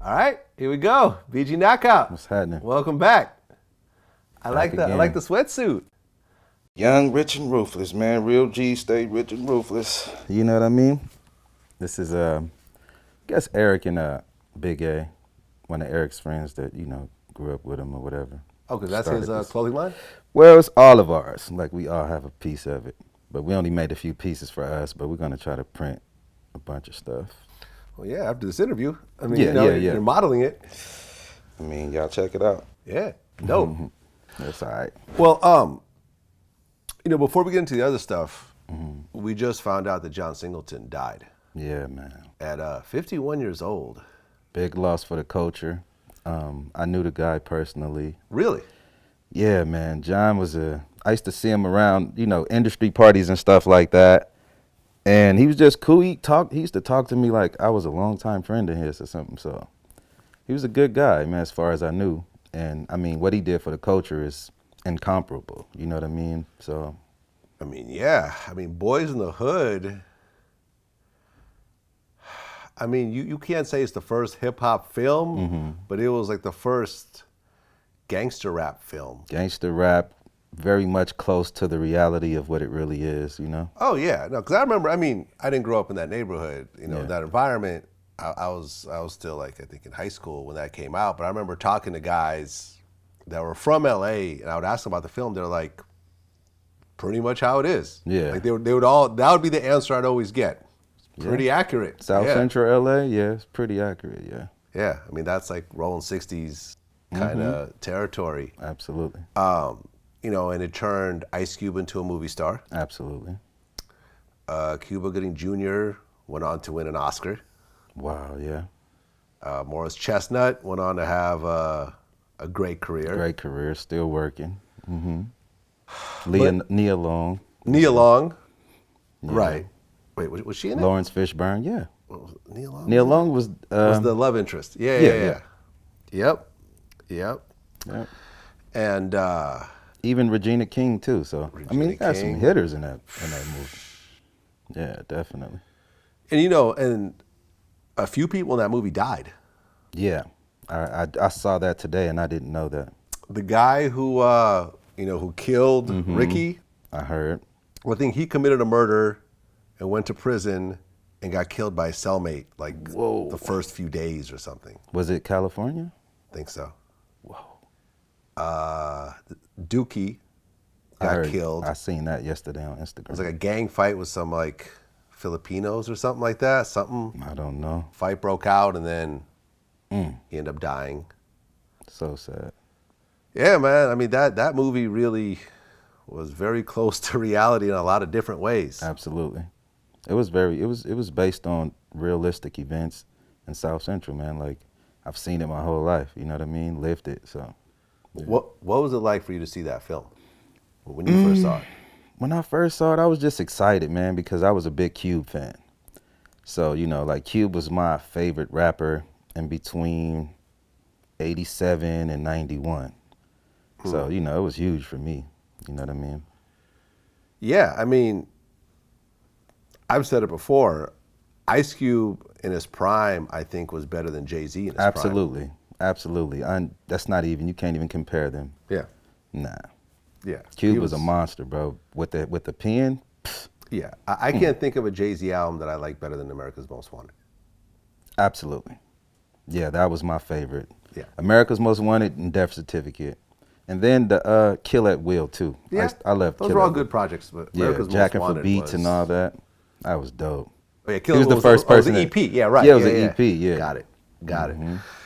All right, here we go. BG Knockout. What's happening? Welcome back. I Back like the sweatsuit. Young, rich, and ruthless, man. Real G, stay rich and ruthless. You know what I mean? This is, I guess Eric and Big A, one of Eric's friends that, grew up with him or whatever. Oh, because that's his clothing line? Well, it's all of ours. Like, we all have a piece of it. But we only made a few pieces for us, but we're going to try to print a bunch of stuff. Well, yeah, after this interview. I mean, Yeah. you're modeling it. I mean, y'all check it out. Yeah, dope. That's all right. Well, before we get into the other stuff, we just found out that John Singleton died. Yeah, man. At 51 years old. Big loss for the culture. I knew the guy personally. Really? Yeah, man. John was I used to see him around, industry parties and stuff like that. And he was just cool. He used to talk to me like I was a longtime friend of his or something. So he was a good guy, man, as far as I knew. And I mean, what he did for the culture is incomparable. You know what I mean? So. I mean, yeah. I mean, Boys in the Hood. I mean, you can't say it's the first hip hop film, but it was like the first gangster rap film. Gangster rap, very much close to the reality of what it really is, Oh yeah, no, because I remember. I mean, I didn't grow up in that neighborhood, that environment. I was still like I think in high school when that came out, but I remember talking to guys that were from LA, and I would ask them about the film. They're like, pretty much how it is. Yeah, like they would all. That would be the answer I'd always get. Pretty accurate. South Central LA, yeah, it's pretty accurate, yeah. Yeah, I mean that's like rolling 60s kind of territory. Absolutely. And it turned Ice Cube into a movie star. Absolutely. Cuba Gooding Jr. went on to win an Oscar. Wow, yeah. Morris Chestnut went on to have a great career. Great career, still working. Nia Long. Nia Long, yeah. Right. Wait, was she in it? Lawrence Fishburne, yeah. Nia Long? Nia Long was the love interest. Yeah. Yep. And even Regina King too. So Regina I mean, he got some hitters in that movie. Yeah, definitely. And and a few people in that movie died. Yeah, I saw that today, and I didn't know that. The guy who who killed Ricky. I heard. Well, I think he committed a murder and went to prison and got killed by a cellmate like the first few days or something. Was it California? I think so. Whoa. Dookie got killed. I seen that yesterday on Instagram. It was like a gang fight with some like Filipinos or something like that. I don't know. Fight broke out and then he ended up dying. So sad. Yeah, man. I mean that movie really was very close to reality in a lot of different ways. Absolutely. It was based on realistic events in South Central, man. Like I've seen it my whole life, you know what I mean? Lived it, so. Yeah. What was it like for you to see that film when you first saw it? When I first saw it, I was just excited, man, because I was a big Cube fan. So, like Cube was my favorite rapper in between 87 and 91. So, it was huge for me. You know what I mean? Yeah, I mean, I've said it before. Ice Cube in his prime, I think, was better than Jay-Z in his prime. Absolutely. That's not even, you can't even compare them. Yeah. Nah. Yeah. Cube was a monster, bro. With the pen. Pfft. Yeah. I can't think of a Jay-Z album that I like better than America's Most Wanted. Absolutely. Yeah, that was my favorite. Yeah. America's Most Wanted and Death Certificate. And then the Kill at Will, too. Yeah. I love Those were all good projects, but America's Most Jacking Wanted for Beats was... and all that. That was dope. Oh, yeah, He was the first person. It was an EP, yeah, right. Yeah, it was an EP, yeah. Got it.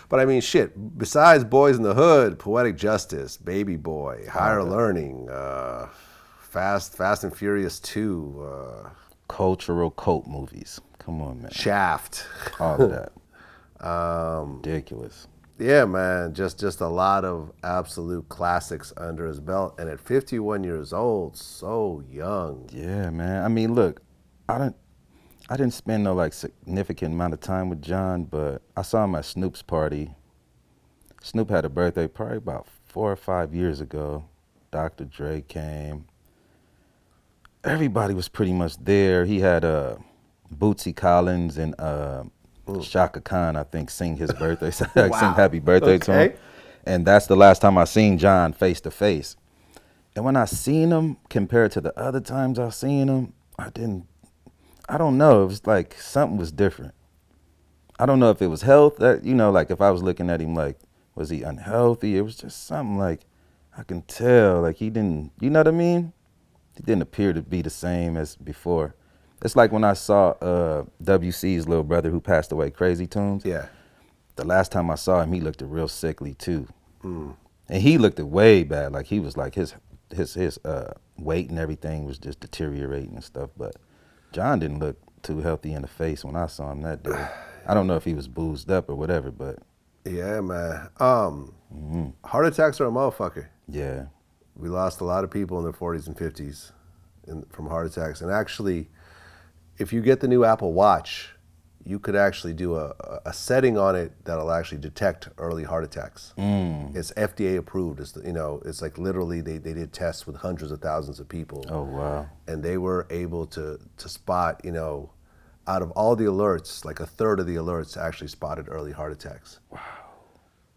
But I mean, shit, besides Boys in the Hood, Poetic Justice, Baby Boy, Higher Learning, Fast and Furious 2. Cultural cult movies. Come on, man. Shaft. All of that. Ridiculous. Yeah, man, just a lot of absolute classics under his belt. And at 51 years old, so young. Yeah, man. I mean, look, I didn't spend no like significant amount of time with John, but I saw him at Snoop's party. Snoop had a birthday probably about 4 or 5 years ago. Dr. Dre came. Everybody was pretty much there. He had Bootsy Collins and Shaka Khan, I think, sing his birthday, sing happy birthday to him. Okay. And that's the last time I seen John face to face. And when I seen him, compared to the other times I seen him, I don't know. It was like something was different. I don't know if it was health, that, you know, like if I was looking at him like, was he unhealthy? It was just something like, I can tell, like he didn't, you know what I mean? He didn't appear to be the same as before. It's like when I saw WC's little brother who passed away, Crazy Tunes. Yeah. The last time I saw him, he looked real sickly too. And he looked way bad. Like he was like his weight and everything was just deteriorating and stuff. But John didn't look too healthy in the face when I saw him that day. I don't know if he was boozed up or whatever, but. Yeah, man. Heart attacks are a motherfucker. Yeah. We lost a lot of people in their 40s and 50s from heart attacks. And actually, if you get the new Apple Watch, you could actually do a setting on it that'll actually detect early heart attacks. It's FDA approved. It's, you know, it's like literally they did tests with hundreds of thousands of people. Oh, wow. And they were able to spot, you know, out of all the alerts, like a third of the alerts actually spotted early heart attacks. Wow.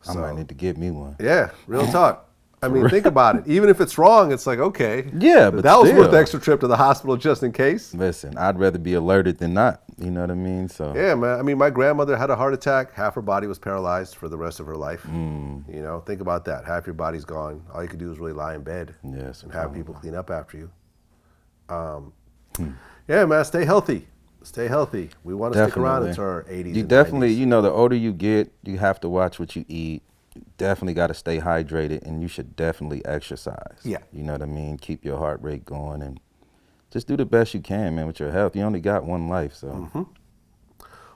So, I might need to get me one. Yeah, real talk. I mean, think about it. Even if it's wrong, it's like, okay. Yeah, but that was still. worth the extra trip to the hospital just in case. Listen, I'd rather be alerted than not. You know what I mean? So. Yeah, man. I mean, my grandmother had a heart attack. Half her body was paralyzed for the rest of her life. You know, think about that. Half your body's gone. All you can do is really lie in bed and have people clean up after you. Yeah, man. Stay healthy. Stay healthy. We want to stick around until our 80s. You definitely, 90s. you know, the older you get, you have to watch what you eat. You definitely got to stay hydrated, and you should definitely exercise. Yeah. You know what I mean? Keep your heart rate going and just do the best you can, man, with your health. You only got one life, so.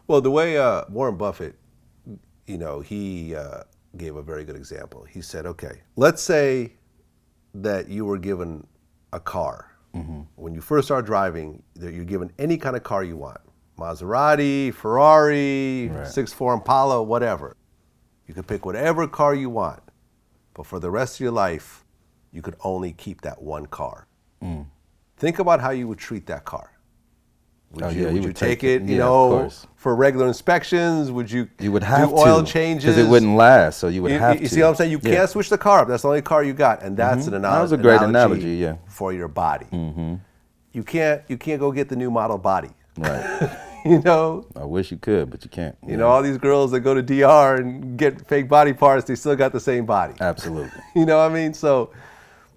Well, the way Warren Buffett, you know, he gave a very good example. He said, okay, let's say that you were given a car. When you first start driving, you're given any kind of car you want. Maserati, Ferrari, 6'4" Impala, whatever. You can pick whatever car you want. But for the rest of your life, you could only keep that one car. Think about how you would treat that car. Would you take it, you know, for regular inspections? Would you would have do oil to, changes? Because it wouldn't last, so you would have to. You see what I'm saying? You can't switch the car up. That's the only car you got, and that's an analogy. That was a great analogy, yeah. For your body. You can't go get the new model body. Right. You know? I wish you could, but you can't. You know, all these girls that go to DR and get fake body parts, they still got the same body. Absolutely. You know what I mean? So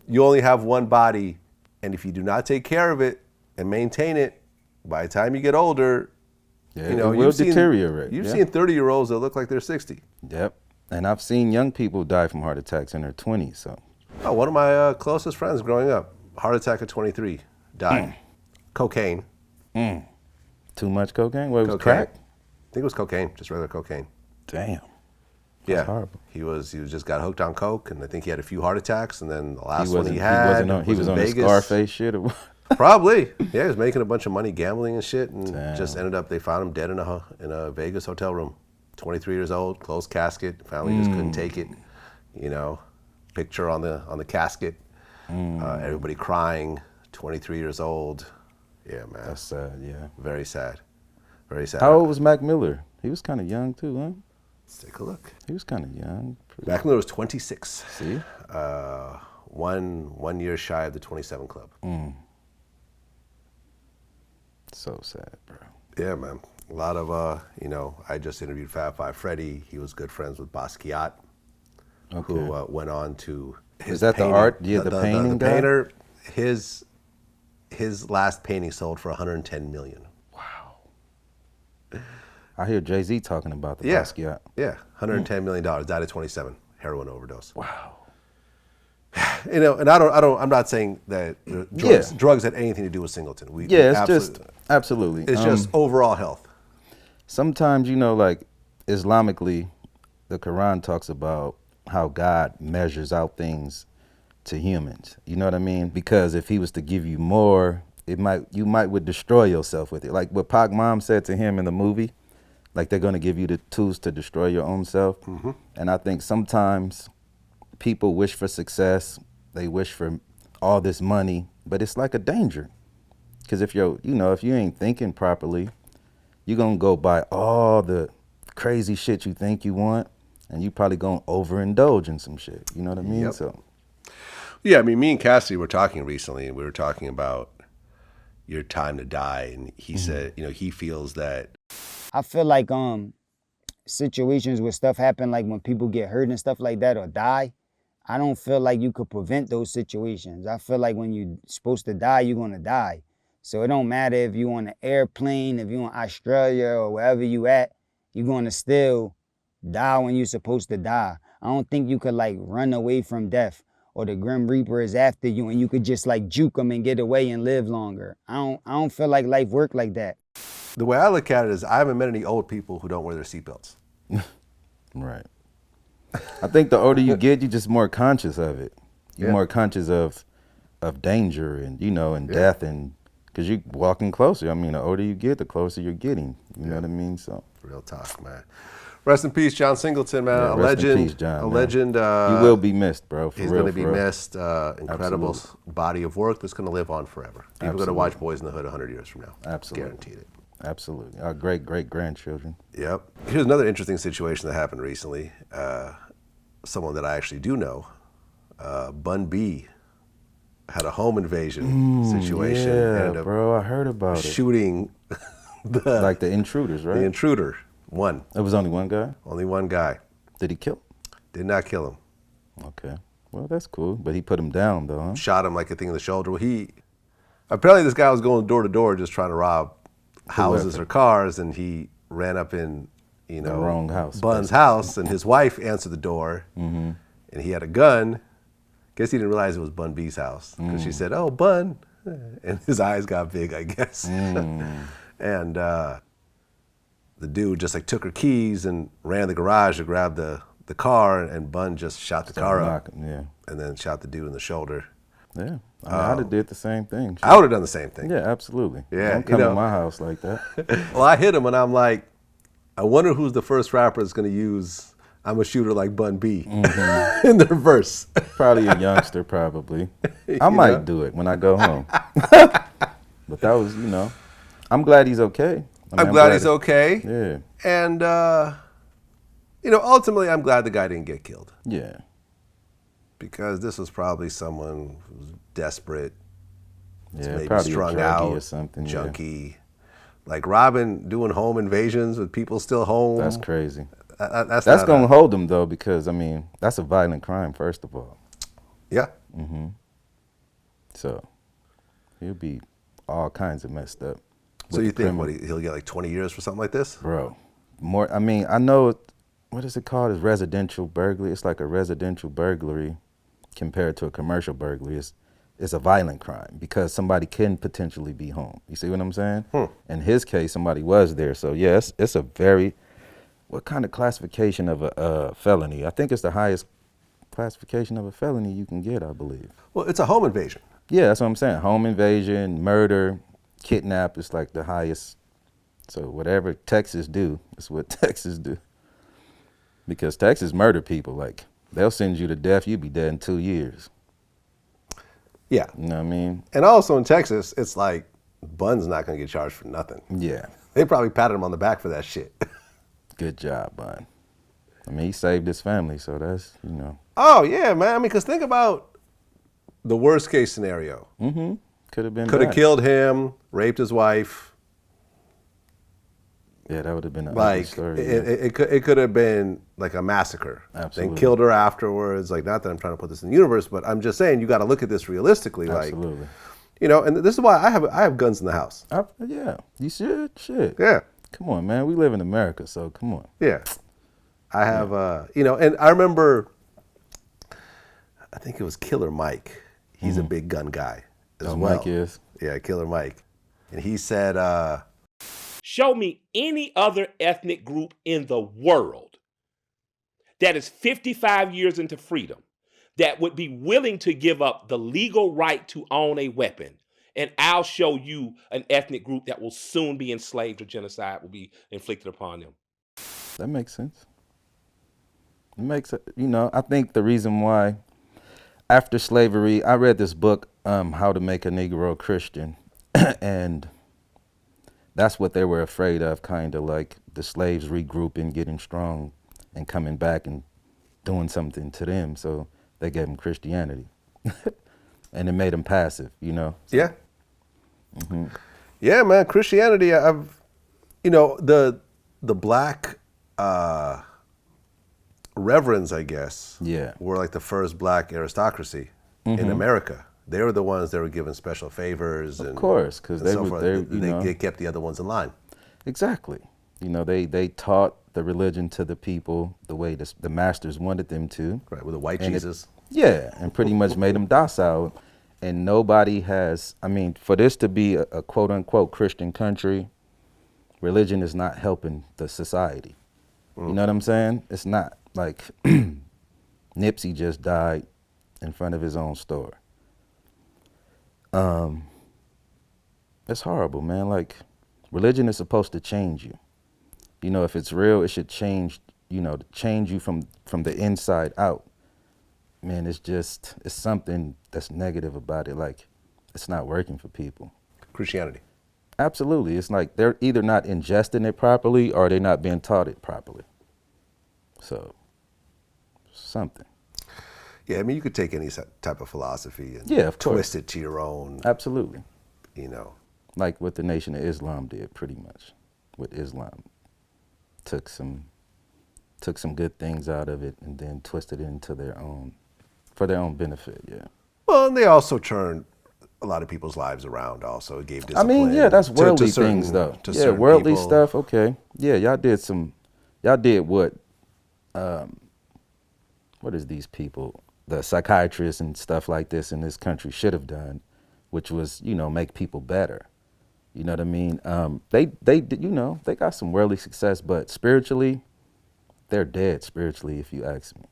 you only have one body, and if you do not take care of it and maintain it, by the time you get older, you know, it will deteriorate. You've seen 30-year-olds that look like they're 60. Yep. And I've seen young people die from heart attacks in their 20s, so. Oh, one of my closest friends growing up, heart attack at 23, died. Cocaine. Too much cocaine? What, it was Cocaine. crack? I think it was cocaine, just regular cocaine. Damn. Yeah, horrible. He just got hooked on coke, and I think he had a few heart attacks, and then the last one he had he was on Vegas. the Scarface shit or what? Probably. Yeah, he was making a bunch of money gambling and shit, and Damn. just ended up, they found him dead in a Vegas hotel room. 23 years old, closed casket. Family just couldn't take it. You know, picture on the casket. Everybody crying. 23 years old. Yeah, man. That's sad, yeah. Very sad. Very sad. How old was Mac Miller? He was kind of young too, huh? Let's take a look. He was kind of young. Mac Miller was 26. See? 1 year shy of the 27 club. So sad, bro. Yeah, man. A lot of, you know, I just interviewed Fab Five Freddy. He was good friends with Basquiat, who went on to his Is that painting. the art? Yeah, the painting the guy? painter, his last painting sold for $110 million. Wow. I hear Jay-Z talking about the Basquiat. Yeah, $110 million. Died at 27, heroin overdose. Wow. You know, and I'm not saying that drugs had anything to do with Singleton. Absolutely. It's just overall health. Sometimes, you know, like Islamically, the Quran talks about how God measures out things to humans. You know what I mean? Because if he was to give you more, you would destroy yourself with it. Like what Pac Mom said to him in the movie, like they're going to give you the tools to destroy your own self. And I think sometimes people wish for success, they wish for all this money, but it's like a danger. Because if you ain't thinking properly, you're gonna go buy all the crazy shit you think you want, and you probably gonna overindulge in some shit. You know what I mean? Yep. So Yeah, I mean, me and Cassidy were talking recently, and we were talking about your time to die, and he said, you know, he feels that. I feel like situations where stuff happen, like when people get hurt and stuff like that or die, I don't feel like you could prevent those situations. I feel like when you're supposed to die, you're gonna die. So it don't matter if you're on an airplane, if you're in Australia or wherever you at, you're gonna still die when you're supposed to die. I don't think you could like run away from death, or the Grim Reaper is after you and you could just like juke them and get away and live longer. I don't feel like life work like that. The way I look at it is I haven't met any old people who don't wear their seatbelts. right. I think the older you get, you're just more conscious of it. You're more conscious of danger and, you know, and death, and because you're walking closer. I mean, the older you get, the closer you're getting. You know what I mean? So real talk, man. Rest in peace, John Singleton, man. Yeah, a rest legend. in peace, John, a man. legend. You will be missed, bro. He's going to be missed. Incredible body of work that's going to live on forever. People are going to watch Boys in the Hood 100 years from now. Absolutely. Guaranteed it. Absolutely. Our great-great-grandchildren. Yep. Here's another interesting situation that happened recently. Someone that I actually do know, Bun B, had a home invasion situation. Yeah, bro, I heard about it. Shooting like the intruders, right? The intruder. One. It was only one guy? Only one guy. Did he kill him? Did not kill him. Okay. Well, that's cool. But he put him down, though, huh? Shot him like a thing in the shoulder. Well, apparently this guy was going door to door just trying to rob houses or cars, and he ran up in, you know, the wrong house, Bun's house, and his wife answered the door, and he had a gun. Guess he didn't realize it was Bun B's house, because she said, "Oh, Bun," and his eyes got big, I guess. And the dude just like took her keys and ran the garage to grab the car, and Bun just shot the car up, and then shot the dude in the shoulder. Yeah, I mean, I'd have did the same thing. I would have done the same thing. Yeah, absolutely. Yeah, don't come to my house like that. Well, I hit him, and I'm like, I wonder who's the first rapper that's going to use "I'm a shooter like Bun B" in their verse. Probably a youngster, probably. I might do it when I go home. But that was, you know, I'm glad he's okay. I'm glad he's okay. Yeah. And, you know, ultimately, I'm glad the guy didn't get killed. Yeah. Because this was probably someone who was desperate, maybe probably strung a out, or something, junkie. Like robbing, doing home invasions with people still home. That's crazy. That's going to hold him, though, because, I mean, that's a violent crime, first of all. Yeah. So he'll be all kinds of messed up. So you think he'll get like 20 years for something like this? Bro, more. I mean, I know, what is it called? It's residential burglary. It's like a residential burglary compared to a commercial burglary. It's a violent crime because somebody can potentially be home. You see what I'm saying? In his case, somebody was there. So yes, it's a very, what kind of classification of a felony? I think it's the highest classification of a felony you can get, I believe. Well, it's a home invasion. Yeah, that's what I'm saying. Home invasion, murder, kidnap is like the highest. So whatever Texas do, is what Texas do. Because Texas murder people. Like, they'll send you to death, you'll be dead in 2 years. Yeah. You know what I mean? And also in Texas, it's like Bun's not going to get charged for nothing. Yeah. They probably patted him on the back for that shit. Good job, Bun. I mean, he saved his family, so that's, you know. Oh, yeah, man. I mean, because think about the worst case scenario. Could have been Could have killed him, raped his wife. Yeah, that would have been a like story. It could have been like a massacre. Absolutely. Then killed her afterwards. Like, not that I'm trying to put this in the universe, but I'm just saying you got to look at this realistically. Absolutely. Like, you know, and this is why I have guns in the house. Yeah, you should. Shit. Yeah. Come on, man. We live in America, so come on. Yeah. I have, you know, and I remember, I think it was Killer Mike. He's a big gun guy as well. Mike is? Yeah, Killer Mike. And he said, show me any other ethnic group in the world that is 55 years into freedom that would be willing to give up the legal right to own a weapon. And I'll show you an ethnic group that will soon be enslaved or genocide will be inflicted upon them. That makes sense. It makes, you know, I think the reason why after slavery, I read this book, How to Make a Negro Christian. And that's what they were afraid of, kind of like the slaves regrouping, getting strong, and coming back and doing something to them. So they gave them Christianity, and it made them passive, you know. So, Yeah. Yeah, man. Christianity. The black reverends, I guess. Yeah. Were like the first black aristocracy in America. They were the ones that were given special favors. Of course, because they kept the other ones in line. Exactly. You know, they taught the religion to the people the way the masters wanted them to. Right, with the white Jesus. And pretty much made them docile. And nobody has, I mean, for this to be a quote unquote Christian country, religion is not helping the society. You know what I'm saying? It's not. Like, Nipsey just died in front of his own store. It's horrible, man. Like, religion is supposed to change you. You know, if it's real, it should change, you know, change you from the inside out. Man, it's something that's negative about it. Like, it's not working for people. Christianity. Absolutely. It's like they're either not ingesting it properly or they're not being taught it properly. So, something. Yeah, I mean, you could take any type of philosophy and of course, twist it to your own. Absolutely. You know. Like what the Nation of Islam did, pretty much. With Islam. Took some good things out of it and then twisted it into for their own benefit, yeah. Well, and they also turned a lot of people's lives around also. It gave discipline. I mean, yeah, that's worldly to certain, things, though. To Yeah, worldly people. stuff, okay. Yeah, y'all did what, what is these people, the psychiatrists and stuff like this in this country should have done, which was, you know, make people better. You know what I mean? They you know, they got some worldly success, but spiritually, they're dead spiritually, if you ask me.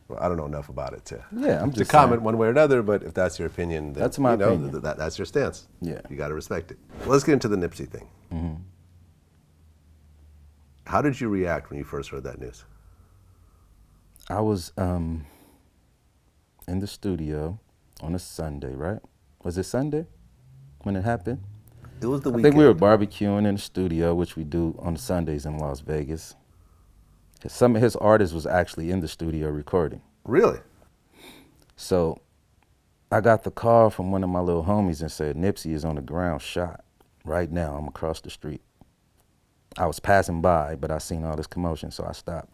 Well, I don't know enough about it to I'm just comment saying. one way or another, but if that's your opinion, then, That's my opinion. That's your stance. Yeah. You got to respect it. Well, let's get into the Nipsey thing. Mm-hmm. How did you react when you first heard that news? I was in the studio on a Sunday, right? Was it Sunday when it happened? It was the I weekend. think we were barbecuing in the studio, which we do on Sundays in Las Vegas. Some of his artists was actually in the studio recording. Really? So I got the call from one of my little homies and said, Nipsey is on the ground shot right now. I'm across the street. I was passing by, but I seen all this commotion, so I stopped.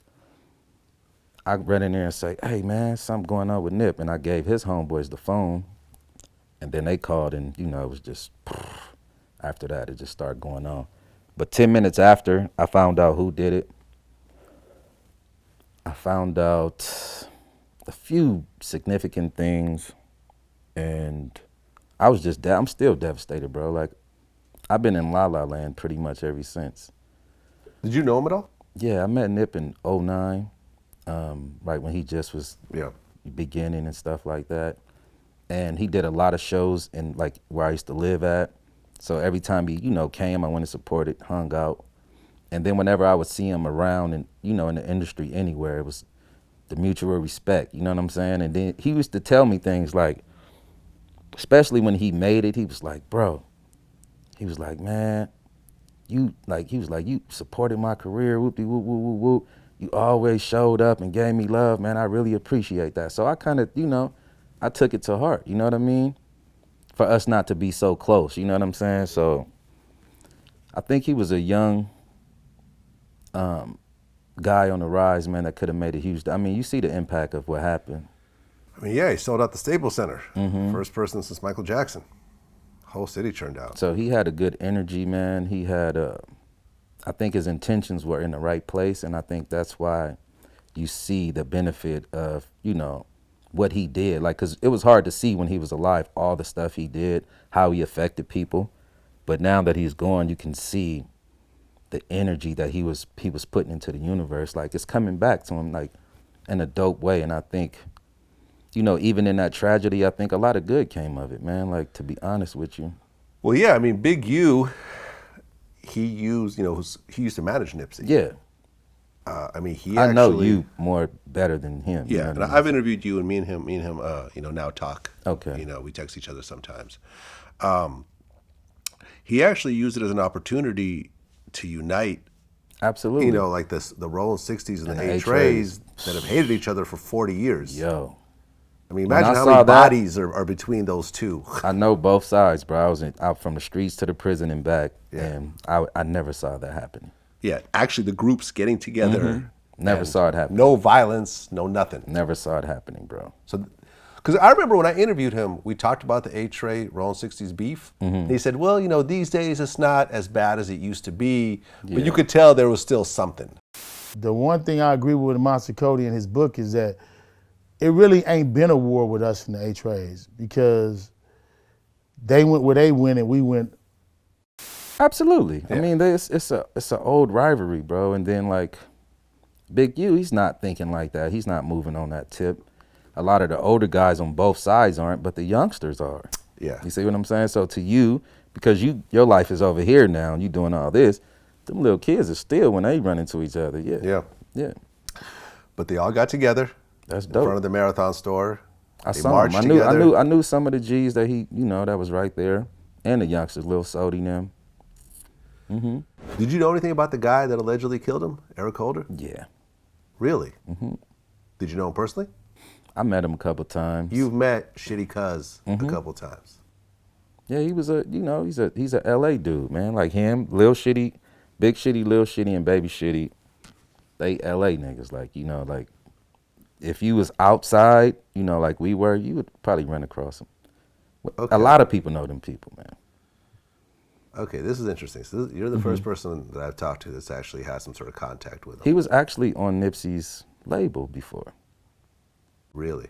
I ran in there and say, hey man, something going on with Nip. And I gave his homeboys the phone, and then they called, and you know, it was just, after that, it just started going on. But 10 minutes after, I found out who did it. I found out a few significant things, and I was just, I'm still devastated, bro. Like, I've been in La La Land pretty much ever since. Did you know him at all? Yeah, I met Nip in 2009, right when he just was beginning and stuff like that. And he did a lot of shows in like where I used to live at. So every time he, you know, came, I went and supported, hung out. And then whenever I would see him around and, you know, in the industry anywhere, it was the mutual respect, you know what I'm saying? And then he used to tell me things like, especially when he made it, he was like, bro, he was like, man, you supported my career, whoopty whoop, whoop, whoop, whoop. You always showed up and gave me love, man. I really appreciate that. So I kind of, you know, I took it to heart, you know what I mean? For us not to be so close, you know what I'm saying? So I think he was a young guy on the rise, man, that could have made a huge, I mean, you see the impact of what happened. I mean, yeah, he sold out the Staples Center. First person since Michael Jackson. Whole city turned out. So he had a good energy, man. He had, I think his intentions were in the right place, and I think that's why you see the benefit of, you know, what he did. Like, because it was hard to see when he was alive, all the stuff he did, how he affected people. But now that he's gone, you can see the energy that he was putting into the universe. Like, it's coming back to him, like, in a dope way. And I think, you know, even in that tragedy, I think a lot of good came of it, man. Like, to be honest with you. Well, yeah, I mean, Big U, he used to manage Nipsey. Yeah. I mean, I know you more better than him. Yeah, you know and what I mean? I've interviewed you, and me and him, you know, now talk. Okay. You know, we text each other sometimes. he actually used it as an opportunity to unite, Absolutely. you know, like the Rolling 60s and the A-Trays that have hated each other for 40 years. Yo. I mean, When imagine I how saw many that- bodies are between those two. I know both sides, bro. I was out from the streets to the prison and back, Yeah. and I never saw that happen. Yeah, actually the groups getting together. Never and saw it happen. No violence, no nothing. Never saw it happening, bro. So, because I remember when I interviewed him, we talked about the A-Tray Rolling 60s beef. And he said, well, you know, these days it's not as bad as it used to be, but you could tell there was still something. The one thing I agree with Monster Cody in his book is that it really ain't been a war with us and the A-Trays, because they went where they went and we went. Absolutely. Yeah. I mean, it's a old rivalry, bro. And then like Big U, he's not thinking like that. He's not moving on that tip. A lot of the older guys on both sides aren't, but the youngsters are. Yeah. You see what I'm saying? So to you, because your life is over here now and you doing all this, them little kids are still when they run into each other. Yeah. Yeah. Yeah. But they all got together That's in dope. front of the Marathon store. I They saw marched him. together. I knew some of the G's that he, you know, that was right there. And the youngsters, Lil Sody them. Did you know anything about the guy that allegedly killed him, Eric Holder? Yeah. Really? Did you know him personally? I met him a couple times. You've met Shitty Cuz a couple times. Yeah, he was he's a LA dude, man. Like him, Lil Shitty, Big Shitty, Lil Shitty, and Baby Shitty. They LA niggas, like, you know, like if you was outside, you know, like we were, you would probably run across them. Okay. A lot of people know them people, man. Okay, this is interesting. So you're the first person that I've talked to that's actually had some sort of contact with him. He was actually on Nipsey's label before. Really?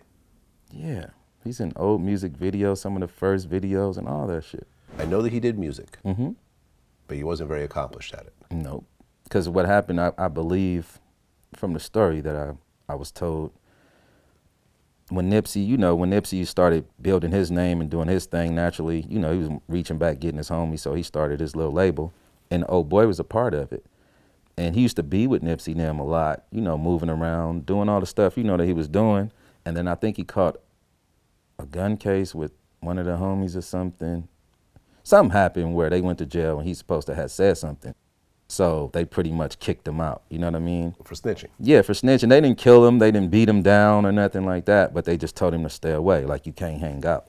Yeah. He's in old music videos, some of the first videos and all that shit. I know that he did music, but he wasn't very accomplished at it. Nope. Because what happened, I believe, from the story that I was told, when Nipsey started building his name and doing his thing naturally, you know, he was reaching back, getting his homies, so he started his little label, and Old Boy was a part of it. And he used to be with Nipsey and them a lot, you know, moving around, doing all the stuff, you know, that he was doing. And then I think he caught a gun case with one of the homies or something. Something happened where they went to jail and he's supposed to have said something. So they pretty much kicked him out, you know what I mean? For snitching. Yeah, for snitching. They didn't kill him, they didn't beat him down or nothing like that, but they just told him to stay away, like you can't hang out.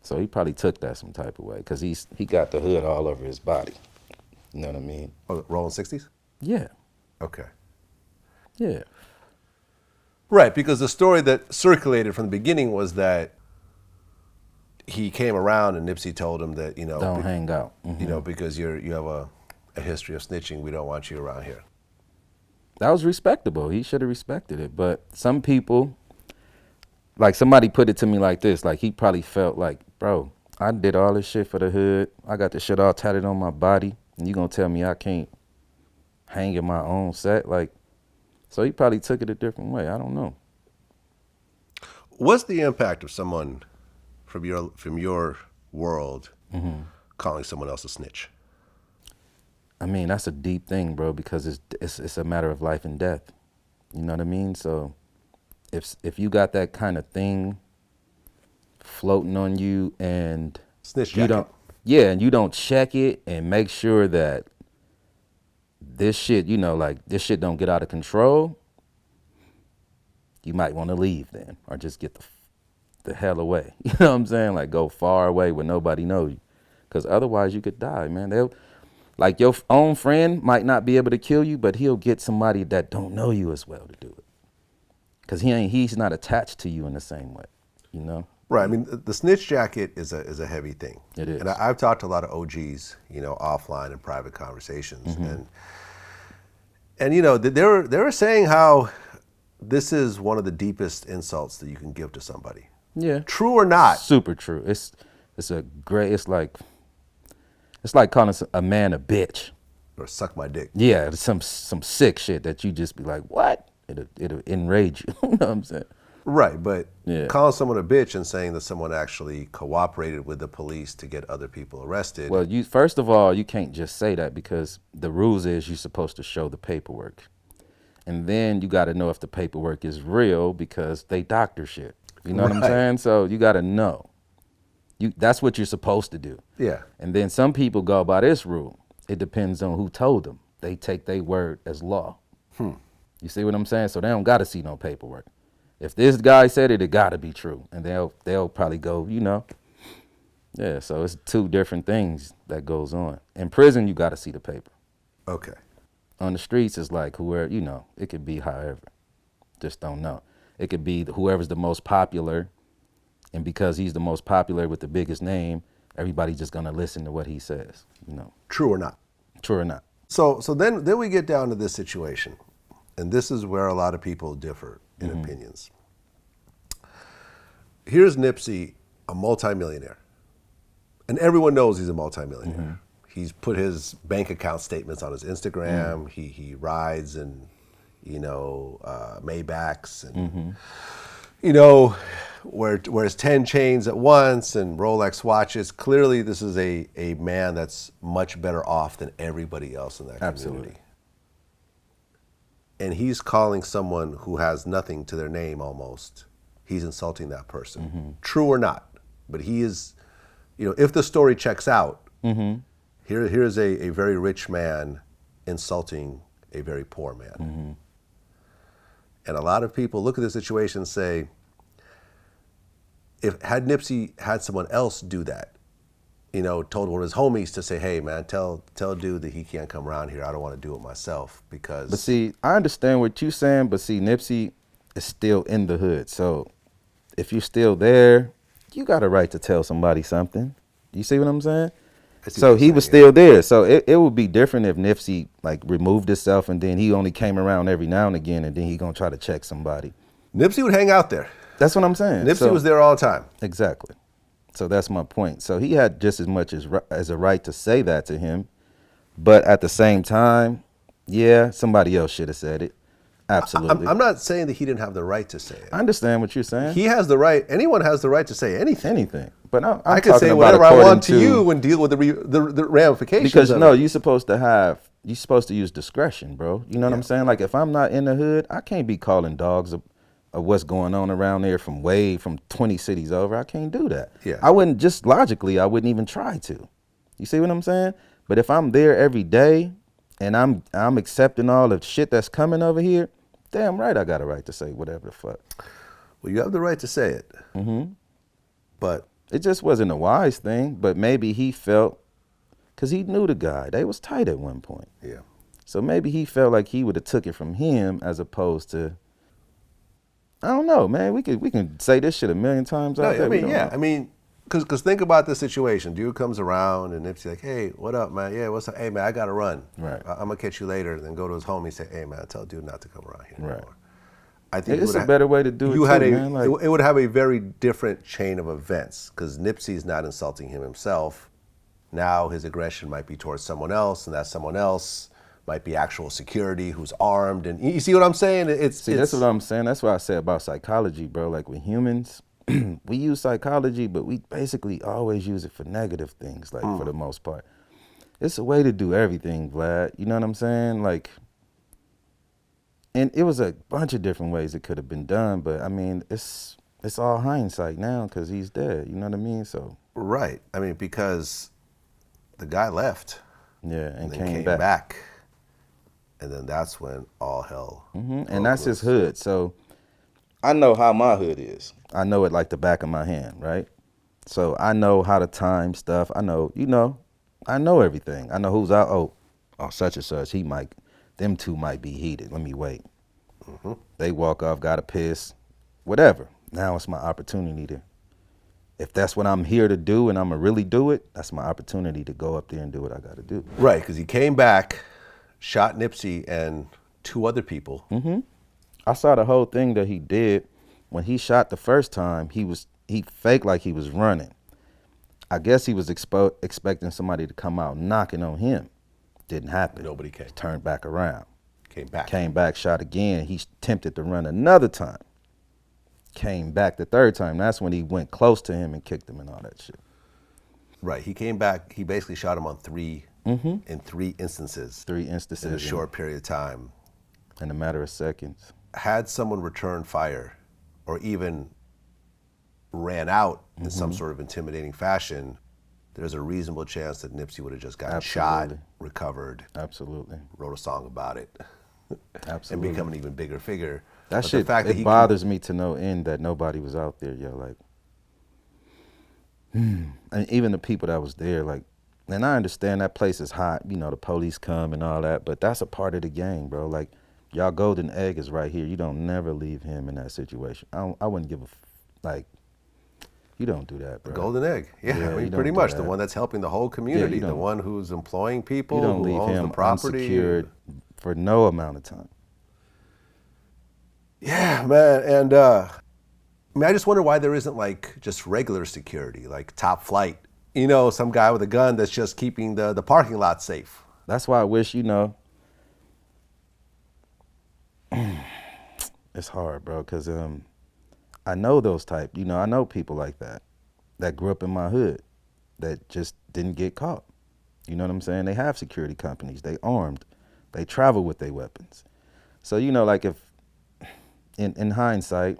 So he probably took that some type of way, because he got the hood all over his body. You know what I mean? Oh, Rolling 60s? Yeah, Okay. yeah. Right, because the story that circulated from the beginning was that he came around and Nipsey told him that, you know, Don't hang out. you know, because you have a history of snitching, we don't want you around here. That was respectable. He should have respected it. But some people, like somebody put it to me like this, like he probably felt like, bro, I did all this shit for the hood. I got this shit all tatted on my body, and you gonna tell me I can't hang in my own set? Like, so he probably took it a different way. I don't know. What's the impact of someone from your world calling someone else a snitch? I mean, that's a deep thing, bro, because it's a matter of life and death. You know what I mean? So if you got that kind of thing floating on you and Snitch you jacket. and you don't check it and make sure that this shit, you know, like this shit don't get out of control, you might want to leave then, or just get the hell away. You know what I'm saying? Like go far away where nobody knows you, because otherwise you could die, man. Like your own friend might not be able to kill you, but he'll get somebody that don't know you as well to do it, because he's not attached to you in the same way, you know? Right. I mean, the snitch jacket is a heavy thing. It is. And I've talked to a lot of OGs, you know, offline and private conversations, and you know, they were saying how this is one of the deepest insults that you can give to somebody. Yeah. True or not? Super true. It's like calling a man a bitch. Or suck my dick. Yeah, it's some sick shit that you just be like, what? It'll enrage you. You know what I'm saying? Right, but Yeah. calling someone a bitch and saying that someone actually cooperated with the police to get other people arrested. Well, first of all, you can't just say that, because the rules is you're supposed to show the paperwork. And then you got to know if the paperwork is real, because they doctor shit. You know what I'm Right. saying? So you got to know. That's what you're supposed to do. Yeah. And then some people go by this rule. It depends on who told them. They take their word as law. You see what I'm saying? So they don't got to see no paperwork. If this guy said it, it got to be true. And they'll probably go, you know. Yeah, so it's two different things that goes on. In prison, you got to see the paper. Okay. On the streets, it's like whoever, you know, it could be however. Just don't know. It could be whoever's the most popular, and because he's the most popular with the biggest name, everybody's just gonna listen to what he says, you know. True or not? True or not. So then we get down to this situation, and this is where a lot of people differ in opinions. Here's Nipsey, a multimillionaire, and everyone knows he's a multimillionaire. He's put his bank account statements on his Instagram. He rides in, you know, Maybachs and, you know, wears 10 chains at once and Rolex watches. Clearly, this is a man that's much better off than everybody else in that community. Absolutely. And he's calling someone who has nothing to their name almost. He's insulting that person. True or not. But he is, you know, if the story checks out, here's a very rich man insulting a very poor man. And a lot of people look at the situation and say, had Nipsey had someone else do that, you know, told one of his homies to say, hey man, tell dude that he can't come around here. I don't want to do it myself because. But see, I understand what you're saying, but see, Nipsey is still in the hood. So if you're still there, you got a right to tell somebody something. You see what I'm saying? So he was still there. So it would be different if Nipsey like removed himself and then he only came around every now and again and then he gonna try to check somebody. Nipsey would hang out there. That's what I'm saying. Nipsey was there all the time. Exactly. So that's my point. So he had just as much as a right to say that to him, but at the same time, yeah, somebody else should have said it. Absolutely. I'm not saying that he didn't have the right to say it. I understand what you're saying. He has the right. Anyone has the right to say anything. Anything. But I can say whatever I want to you and deal with the ramifications. Because no, you're supposed to use discretion, bro. You know what I'm saying? Like if I'm not in the hood, I can't be calling dogs of what's going on around there from 20 cities over. I can't do that. Yeah. I wouldn't, just logically, I wouldn't even try to. You see what I'm saying? But if I'm there every day and I'm accepting all the shit that's coming over here, damn right I got a right to say whatever the fuck. Well, you have the right to say it. But it just wasn't a wise thing, but maybe he felt, because he knew the guy. They was tight at one point. yeah. So maybe he felt like he would have took it from him as opposed to, I don't know, man. We can say this shit a million times out there. I mean, yeah. I mean, because think about the situation. Dude comes around and Nipsey like, hey, what up, man? Yeah, what's up? Hey, man, I got to run. Right. I'm going to catch you later. Then go to his homie and say, hey, man, tell dude not to come around here Right. anymore. I think It's a better way to do it, man. Like, it would have a very different chain of events because Nipsey's not insulting him himself. Now his aggression might be towards someone else, and that someone else might be actual security who's armed. And you see what I'm saying? that's what I'm saying. That's what I said about psychology, bro. Like with humans, we use psychology, but we basically always use it for negative things, like for the most part. It's a way to do everything, Vlad. You know what I'm saying? Like, and it was a bunch of different ways it could have been done, but I mean, it's all hindsight now because he's dead. You know what I mean? So right. I mean, because the guy left. Yeah, and then came back. And then that's when all hell. And that's his hood. So I know how my hood is. I know it like the back of my hand, right? So I know how to time stuff. I know, I know everything. I know who's out. Oh, such and such. Them two might be heated. Let me wait. They walk off, got to piss, whatever. Now it's my opportunity to, if that's what I'm here to do and I'm going to really do it, that's my opportunity to go up there and do what I got to do. Right, because he came back, shot Nipsey and 2 other people. I saw the whole thing that he did. When he shot the first time, he faked like he was running. I guess he was expecting somebody to come out knocking on him. Didn't happen. Nobody came. Turned back around. Came back, shot again. He tempted to run another time. Came back the third time. That's when he went close to him and kicked him and all that shit. Right, he came back. He basically shot him on in 3 instances. 3 instances. In a short period of time. In a matter of seconds. Had someone return fire or even ran out in some sort of intimidating fashion, there's a reasonable chance that Nipsey would have just gotten shot, recovered, Absolutely. wrote a song about it, Absolutely. and become an even bigger figure. That But shit, the fact that it bothers me to no end that nobody was out there, yo. Like, and even the people that was there, like, and I understand that place is hot, you know, the police come and all that, but that's a part of the game, bro. Like, y'all golden egg is right here. You don't never leave him in that situation. I wouldn't give a, like, you don't do that, bro. Golden egg, yeah. Yeah, I mean, you pretty don't do much the that. one that's helping the whole community, the don't- one who's employing people, You don't who leave owns him the property. unsecured for no amount of time. Yeah, man, and I mean, I just wonder why there isn't like just regular security, like top flight. You know, some guy with a gun that's just keeping the parking lot safe. That's why I wish, you know, it's hard, bro, because I know those type, you know, I know people like that grew up in my hood that just didn't get caught. You know what I'm saying? They have security companies, they armed, they travel with their weapons. So, you know, like if, in hindsight,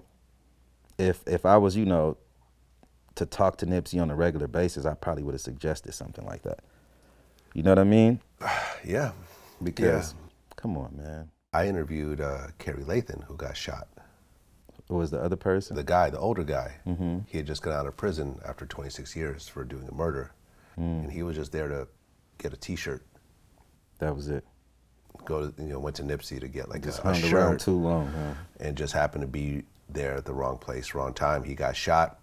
if I was, you know, to talk to Nipsey on a regular basis, I probably would have suggested something like that. You know what I mean? Yeah. Because, come on, man. I interviewed Kerry Lathan, who got shot. Who was the other person? The guy, the older guy. He had just got out of prison after 26 years for doing a murder. And he was just there to get a T-shirt. That was it. Go to, you know, went to Nipsey to get like Just a hung shirt. around too long, huh? And just happened to be there at the wrong place, wrong time. He got shot,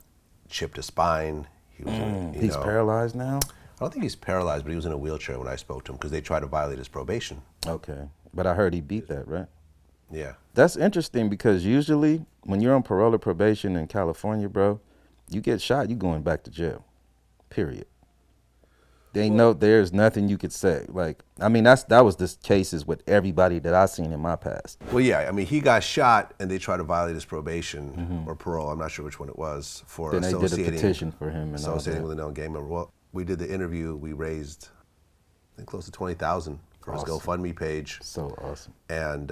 chipped his spine. He was, you He's know, paralyzed now? I don't think he's paralyzed, but he was in a wheelchair when I spoke to him because they tried to violate his probation. Okay. But I heard he beat that, right? Yeah. That's interesting because usually when you're on parole or probation in California, bro, you get shot, you going back to jail. Period. There's nothing you could say. Like, I mean, that was the cases with everybody that I seen in my past. Well, yeah, I mean, he got shot and they tried to violate his probation or parole. I'm not sure which one it was for Then they did a associating, petition for him and all associating that. with a known gang member. Well, we did the interview. We raised, I think, close to $20,000 for his GoFundMe page. So awesome. And,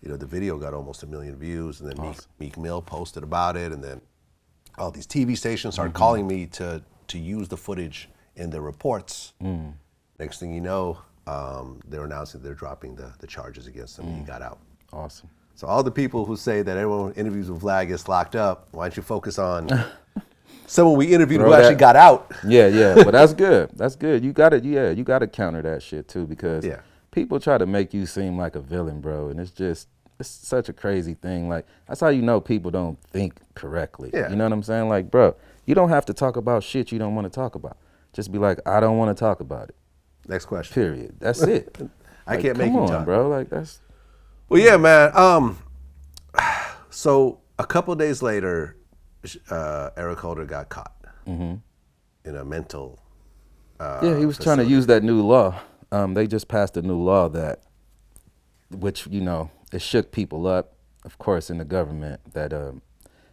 you know, the video got almost 1 million views. And then Meek Mill posted about it. And then all these TV stations started calling me to use the footage in their reports. Next thing you know, they're announcing they're dropping the charges against him. And he got out. Awesome. So all the people who say that everyone who interviews with Vlad gets locked up, why don't you focus on someone we interviewed who actually got out? Yeah, but that's good. That's good. You gotta counter that shit too, because people try to make you seem like a villain, bro, and it's such a crazy thing. Like, that's how you know people don't think correctly. Yeah. You know what I'm saying? Like, bro, you don't have to talk about shit you don't want to talk about. Just be like, I don't want to talk about it. Next question. Period. That's it. I Like, can't make you come on, talk, bro. Like, that's. Well, yeah, man. So a couple days later, Eric Holder got caught in a mental. Yeah, he was trying to use that new law. They just passed a new law which, you know, it shook people up, of course, in the government, that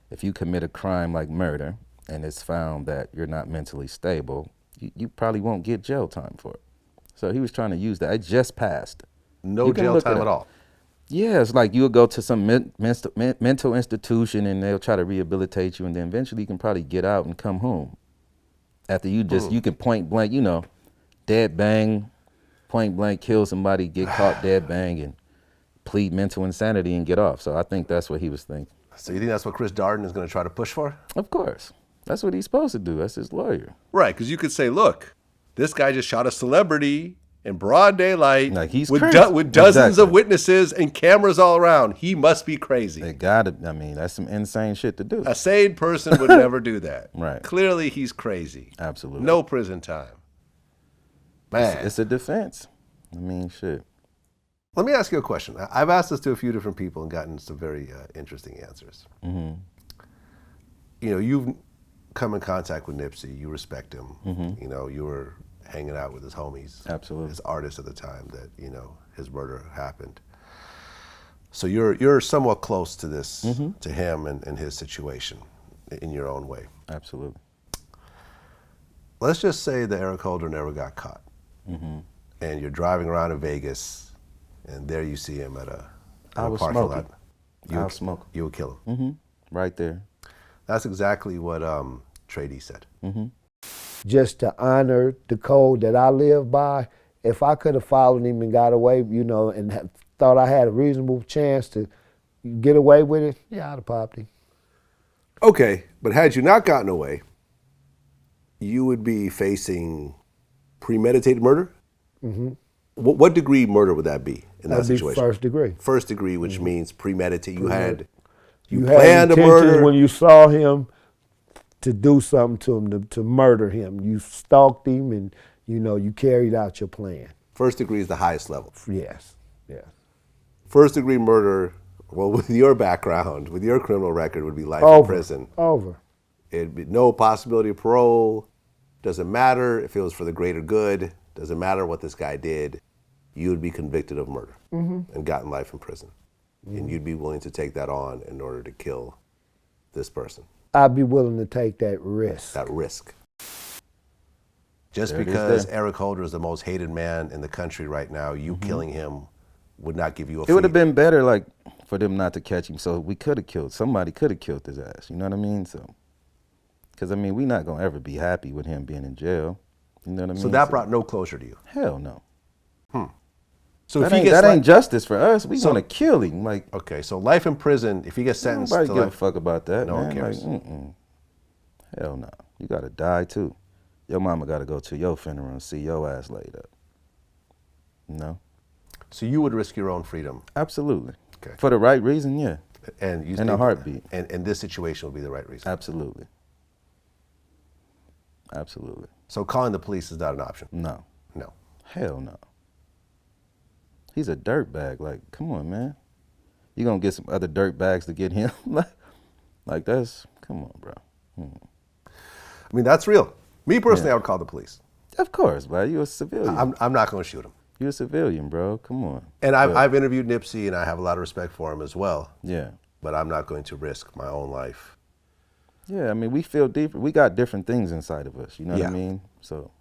if you commit a crime like murder and it's found that you're not mentally stable, you probably won't get jail time for it. So he was trying to use that. It just passed. No jail time at all. Yeah, it's like you'll go to some mental institution and they'll try to rehabilitate you, and then eventually you can probably get out and come home. After you can point blank, you know, dead bang, point blank kill somebody, get caught dead bang, and plead mental insanity and get off. So I think that's what he was thinking. So you think that's what Chris Darden is going to try to push for? Of course. That's what he's supposed to do. That's his lawyer. Right, because you could say, look, this guy just shot a celebrity in broad daylight, Like, he's with, crazy. with dozens of Exactly. witnesses and cameras all around. He must be crazy. They gotta, I mean, that's some insane shit to do. A sane person would never do that. Right. Clearly, he's crazy. Absolutely. No prison time. Man. It's a defense. I mean, shit. Let me ask you a question. I've asked this to a few different people and gotten some very interesting answers. You know, you've come in contact with Nipsey. You respect him. You know, you were hanging out with his homies. Absolutely. His artists at the time that, you know, his murder happened. So you're somewhat close to this, to him and his situation in your own way. Absolutely. Let's just say that Eric Holder never got caught. And you're driving around in Vegas, and there you see him at a I was parking smoking. lot. I'll smoke. You would kill him. Right there. That's exactly what Trady said. Just to honor the code that I live by, if I could have followed him and got away, you know, and thought I had a reasonable chance to get away with it, yeah, I'd have popped him. Okay, but had you not gotten away, you would be facing premeditated murder? Mm-hmm. What degree murder would that be in that That'd be situation? first degree. First degree, which means premeditated. You planned had a intentions murder. when you saw him to do something to him, to murder him. You stalked him and, you know, you carried out your plan. First degree is the highest level. Yes, yes. First degree murder, well, with your background, with your criminal record, would be life in prison. Over. It'd be no possibility of parole. Doesn't matter if it was for the greater good. Doesn't matter what this guy did. You would be convicted of murder and gotten life in prison. And you'd be willing to take that on in order to kill this person. I'd be willing to take that risk. That risk. Just because Eric Holder is the most hated man in the country right now, you killing him would not give you a It would have been better, like, for them not to catch him. So we could have killed, somebody could have killed his ass. You know what I mean? So, because, I mean, we're not going to ever be happy with him being in jail. You know what I mean? So that brought no closure to you? Hell no. So if That, he gets that ain't justice for us. We gonna kill him. Like, okay, so life in prison, if he gets sentenced nobody to give a life, fuck about that, no man. one cares. Like, hell no. You gotta die too. Your mama gotta go to your funeral and see your ass laid up. You know? So you would risk your own freedom? Absolutely. Okay. For the right reason, yeah. And you in a heartbeat. And this situation would be the right reason? Absolutely. Absolutely. So calling the police is not an option? No. No. Hell no. He's a dirtbag. Like, come on, man. You gonna get some other dirtbags to get him? Like that's, come on, bro. I mean, that's real. Me personally, I would call the police. Of course, bro. You a civilian. I'm not going to shoot him. You're a civilian, bro. Come on. And I've interviewed Nipsey, and I have a lot of respect for him as well. Yeah. But I'm not going to risk my own life. Yeah, I mean, we feel different. We got different things inside of us. You know what I mean? So.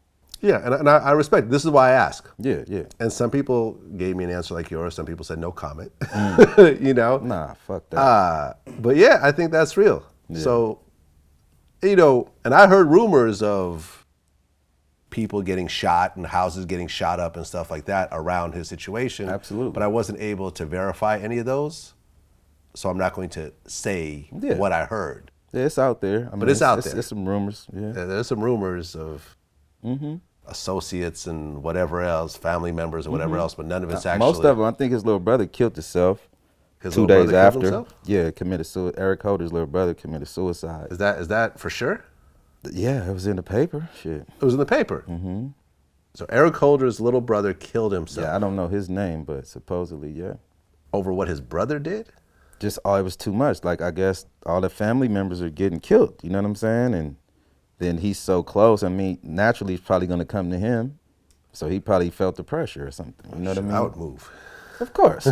Yeah, and I respect it. This is why I ask. Yeah, yeah. And some people gave me an answer like yours. Some people said no comment. You know? Nah, fuck that. But yeah, I think that's real. Yeah. So, you know, and I heard rumors of people getting shot and houses getting shot up and stuff like that around his situation. Absolutely. But I wasn't able to verify any of those. So I'm not going to say what I heard. Yeah, it's out there. I mean, it's out there. There's some rumors. Yeah. There's some rumors of associates and whatever else, family members or whatever else, but none of it's actually. Most of them, I think his little brother killed himself. His 2 little days brother killed after. himself? Yeah, committed suicide. Eric Holder's little brother committed suicide. Is that for sure? Yeah, it was in the paper. Shit. It was in the paper. So Eric Holder's little brother killed himself. Yeah, I don't know his name, but supposedly, yeah. Over what his brother did? Just, it was too much. Like, I guess all the family members are getting killed. You know what I'm saying? And then he's so close. I mean, naturally, it's probably going to come to him. So he probably felt the pressure or something. You know what I mean? I would move. Of course.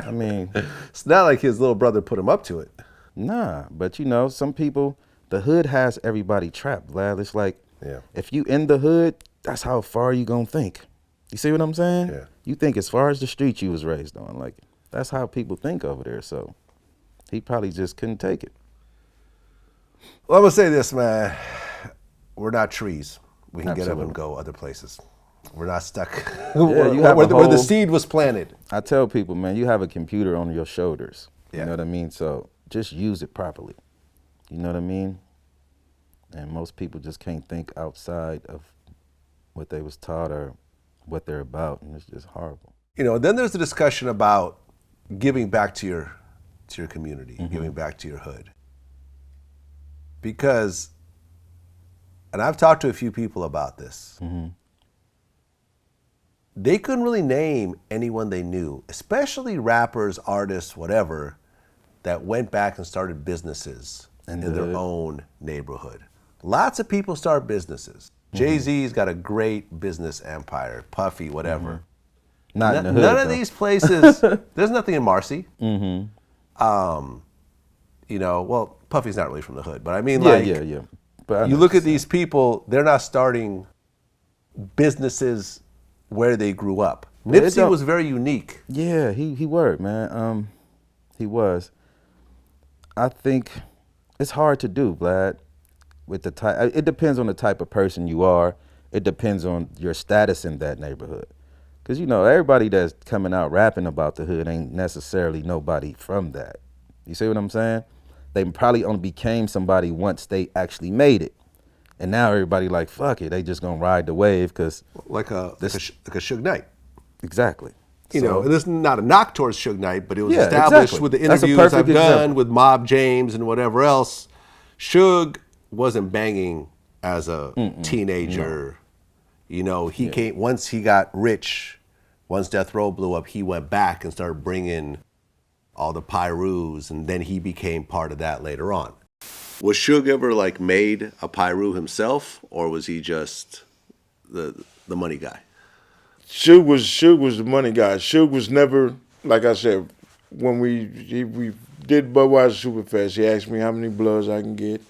I mean. It's not like his little brother put him up to it. Nah, but you know, some people, the hood has everybody trapped, lad. It's like, if you in the hood, that's how far you gonna think. You see what I'm saying? Yeah. You think as far as the street you was raised on. Like, that's how people think over there. So he probably just couldn't take it. Well, I'm gonna say this, man. We're not trees. We can get up Absolutely. and go other places. We're not stuck Yeah, you have where a the whole- seed was planted. I tell people, man, you have a computer on your shoulders. Yeah. You know what I mean? So just use it properly. You know what I mean? And most people just can't think outside of what they was taught or what they're about, and it's just horrible. You know, then there's the discussion about giving back to your community, giving back to your hood. Because, and I've talked to a few people about this, they couldn't really name anyone they knew, especially rappers, artists, whatever, that went back and started businesses in their own neighborhood. Lots of people start businesses. Jay-Z's got a great business empire, Puffy, whatever. Not in the hood, None of though. these places, there's nothing in Marcy. You know, well, Puffy's not really from the hood, but I mean, Yeah. But I you know look what at these people, they're not starting businesses where they grew up. Well, it Nipsey don't- was very unique. Yeah, he worked, man. He was. I think It's hard to do, Vlad. With the type, it depends on the type of person you are. It depends on your status in that neighborhood. Cause you know everybody that's coming out rapping about the hood ain't necessarily nobody from that. You see what I'm saying? They probably only became somebody once they actually made it, and now everybody like fuck it, they just gonna ride the wave because like a Suge Knight. Exactly. You know, and this is not a knock towards Suge Knight, but it was Yeah, established exactly. with the That's a interviews I've perfect done example. with Mob James and whatever else. Suge wasn't banging as a teenager. You know, he came once he got rich. Once Death Row blew up, he went back and started bringing all the Pyrus, and then he became part of that later on. Was Suge ever like made a Pyru himself, or was he just the money guy? Suge was the money guy. Suge was never, like I said, when we did Budweiser Superfest, he asked me how many bloods I can get,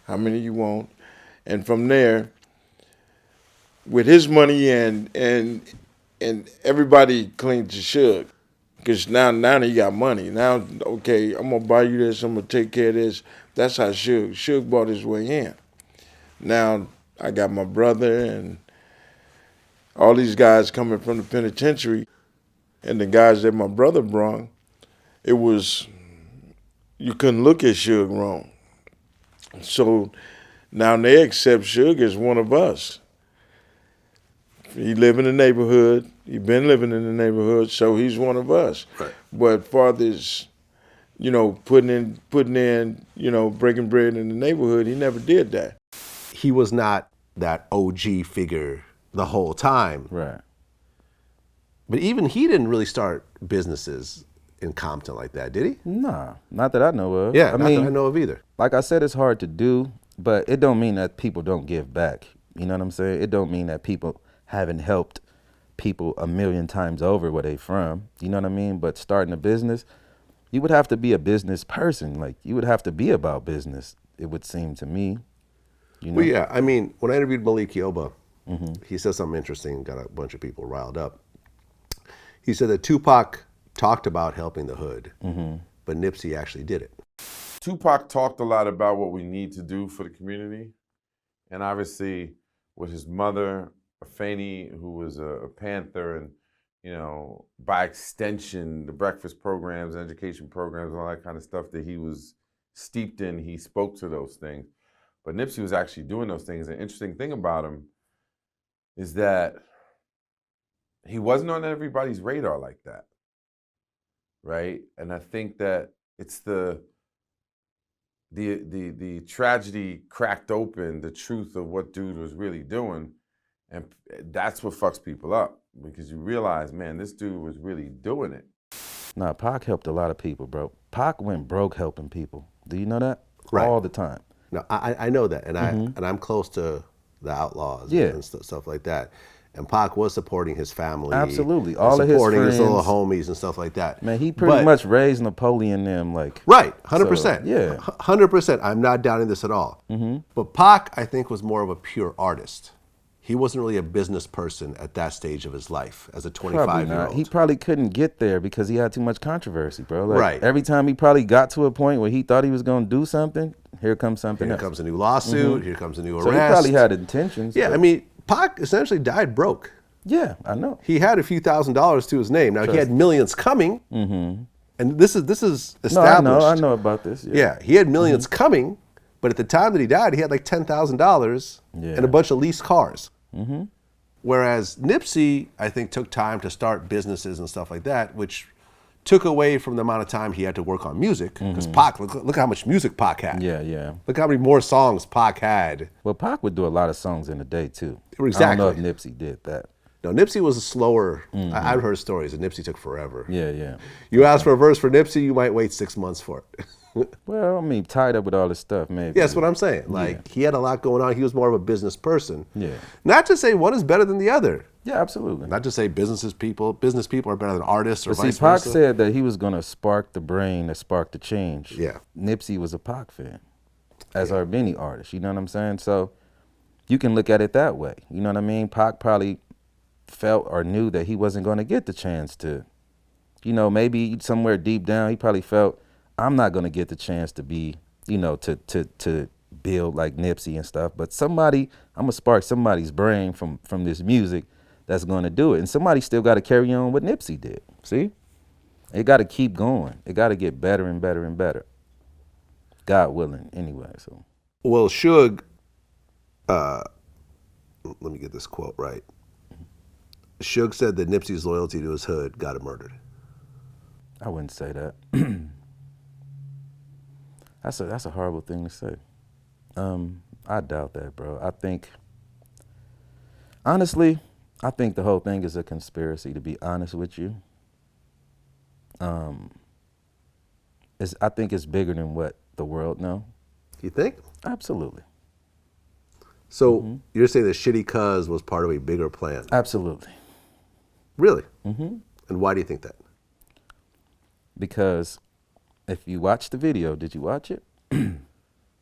how many you want, and from there, with his money and everybody cleaned to Suge, because now he got money. Now, okay, I'm gonna buy you this, I'm gonna take care of this. That's how Suge bought his way in. Now I got my brother and all these guys coming from the penitentiary, and the guys that my brother brought, it was, you couldn't look at Suge wrong. So now they accept Suge as one of us. He live in the neighborhood. He been living in the neighborhood, so he's one of us. Right. But farthest, you know, putting in, you know, breaking bread in the neighborhood, he never did that. He was not that OG figure the whole time. Right. But even he didn't really start businesses in Compton like that, did he? Nah, not that I know of. Yeah, I not mean, that I know of either. like I said, it's hard to do, but it don't mean that people don't give back. You know what I'm saying? It don't mean that people haven't helped people a million times over where they from. You know what I mean? But starting a business, you would have to be a business person. Like, you would have to be about business, it would seem to me. You know? Well, yeah, I mean, when I interviewed MALIK YOBA, he said something interesting, got a bunch of people riled up. He said that Tupac talked about helping the hood, but Nipsey actually did it. Tupac talked a lot about what we need to do for the community. And obviously, with his mother, Afeni, who was a Panther, and, you know, by extension, the breakfast programs, and education programs, and all that kind of stuff that he was steeped in, he spoke to those things. But Nipsey was actually doing those things. The interesting thing about him is that he wasn't on everybody's radar like that, right? And I think that it's the tragedy cracked open the truth of what dude was really doing, and that's what fucks people up, because you realize, man, this dude was really doing it. Nah, Pac helped a lot of people, bro. Pac went broke helping people. Do you know that? Right. All the time. No, I know that, and I'm close to the Outlaws and stuff like that. And Pac was supporting his family. Absolutely. and All of his supporting his little friends. homies and stuff like that. Man, he pretty much raised Napoleon them, like. Right, 100%. Yeah. 100%. I'm not doubting this at all. But Pac, I think, was more of a pure artist. He wasn't really a business person at that stage of his life as a Probably 25-year-old. not. He probably couldn't get there because he had too much controversy, bro. Like, Right. Every time he probably got to a point where he thought he was going to do something, here comes something Here else. comes a new lawsuit. Here comes a new So arrest. he probably had intentions. Yeah, but- I mean, Pac essentially died broke. Yeah, I know. He had a few $1,000s to his name. Now, he had millions coming, and this is established. No, I know about this. Yeah, he had 1,000,000s coming, but at the time that he died, he had like $10,000 and a bunch of leased cars. Whereas Nipsey, I think, took time to start businesses and stuff like that, which took away from the amount of time he had to work on music. Because Pac, look how much music Pac had. Yeah. Look how many more songs Pac had. Well, Pac would do a lot of songs in a day, too. Exactly. I don't know if Nipsey did that. No, Nipsey was a slower. I've heard stories that Nipsey took forever. Yeah. You ask for a verse for Nipsey, you might wait 6 months for it. Well, I mean, tied up with all this stuff, maybe. Yeah, that's what I'm saying. Like, he had a lot going on. He was more of a business person. Yeah. Not to say one is better than the other. Yeah, absolutely. Not to say business people are better than artists or But vice see, Pac versa. said that he was going to spark the brain that sparked the change. Yeah. Nipsey was a Pac fan, as are many artists. You know what I'm saying? So you can look at it that way. You know what I mean? Pac probably felt or knew that he wasn't going to get the chance to, you know, maybe somewhere deep down, he probably felt, I'm not going to get the chance to be you know, to build like Nipsey and stuff. But I'm gonna spark somebody's brain from this music that's gonna do it. And somebody still gotta carry on what Nipsey did. See? It gotta keep going. It gotta get better and better and better. God willing, anyway. So Well, Suge, let me get this quote right. Suge said that Nipsey's loyalty to his hood got him murdered. I wouldn't say that. That's a horrible thing to say. I doubt that, bro. Honestly, I think the whole thing is a conspiracy, to be honest with you. I think it's bigger than what the world know. You think? Absolutely. So you're saying that Shitty Cuz was part of a bigger plan? Absolutely. Really? Mm-hmm. And why do you think that? Because if you watch the video, did you watch it?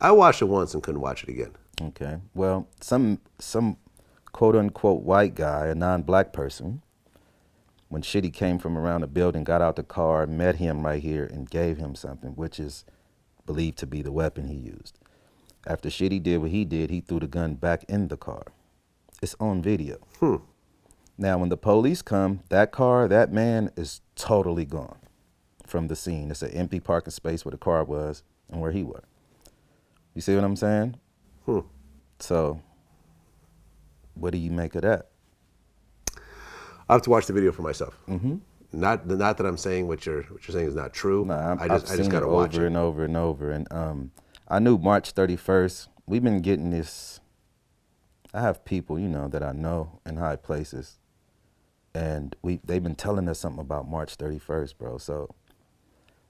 I watched it once and couldn't watch it again. Okay. Well, some quote unquote white guy, a non-black person, when Shitty came from around the building, got out the car, met him right here and gave him something, which is believed to be the weapon he used. After Shitty did what he did, he threw the gun back in the car. It's on video. Now, when the police come, that car, that man is totally gone from the scene. It's an empty parking space where the car was and where he was. You see what I'm saying? So, what do you make of that? I have to watch the video for myself. Not that I'm saying what you're saying is not true. Nah, I just seen gotta it watch over it and over and over. And I knew March 31st. We've been getting this. I have people, you know, that I know in high places, and they've been telling us something about March 31st, bro. So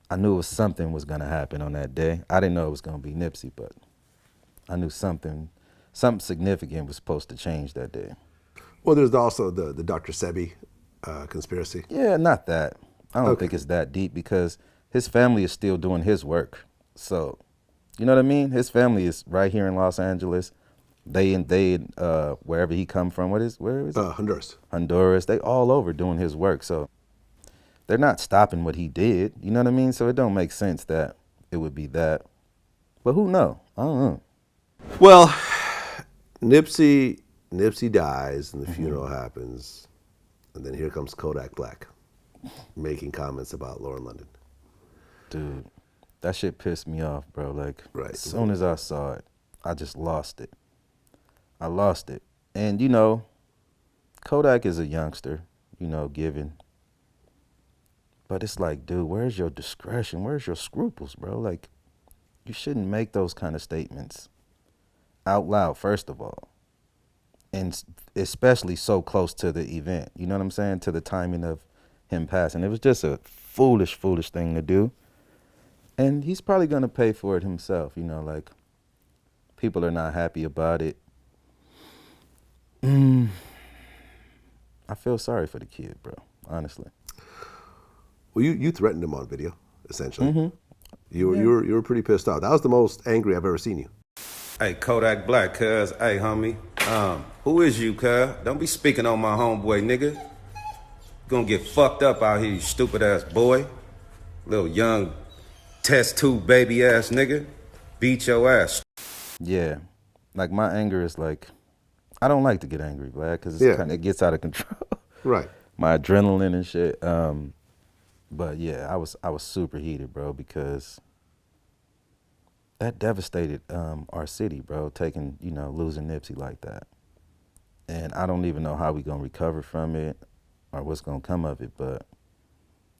I knew something was gonna happen on that day. I didn't know it was gonna be Nipsey, but I knew something significant was supposed to change that day. Well, there's also the Dr. Sebi conspiracy. Yeah, not that. I don't think it's that deep because his family is still doing his work. So, you know what I mean? His family is right here in Los Angeles. They wherever he come from. Where is it? Honduras. Honduras. They all over doing his work. So they're not stopping what he did. You know what I mean? So it don't make sense that it would be that. But who know? I don't know. Well, Nipsey dies and the funeral happens, and then here comes Kodak Black making comments about Lauren London. Dude, that shit pissed me off, bro. Like, Right. as soon as I saw it, I just lost it. I lost it. And, you know, Kodak is a youngster, you know, giving. But it's like, dude, where's your discretion? Where's your scruples, bro? Like, you shouldn't make those kind of statements out loud, first of all. And especially so close to the event, you know what I'm saying? To the timing of him passing. It was just a foolish thing to do. And he's probably gonna pay for it himself, you know, like, people are not happy about it. I feel sorry for the kid, bro, honestly. Well, you threatened him on video, essentially. You were pretty pissed off. That was the most angry I've ever seen you. Hey, Kodak Black, cuz. Hey, homie. Who is you, cuz? Don't be speaking on my homeboy, nigga. Gonna get fucked up out here, you stupid ass boy. Little young test tube baby ass nigga. Beat your ass. Yeah, like my anger is like, I don't like to get angry, Black, because it gets out of control. Right. My adrenaline and shit. But yeah, I was super heated, bro, because that devastated our city, bro, losing Nipsey like that. And I don't even know how we gonna recover from it or what's gonna come of it, but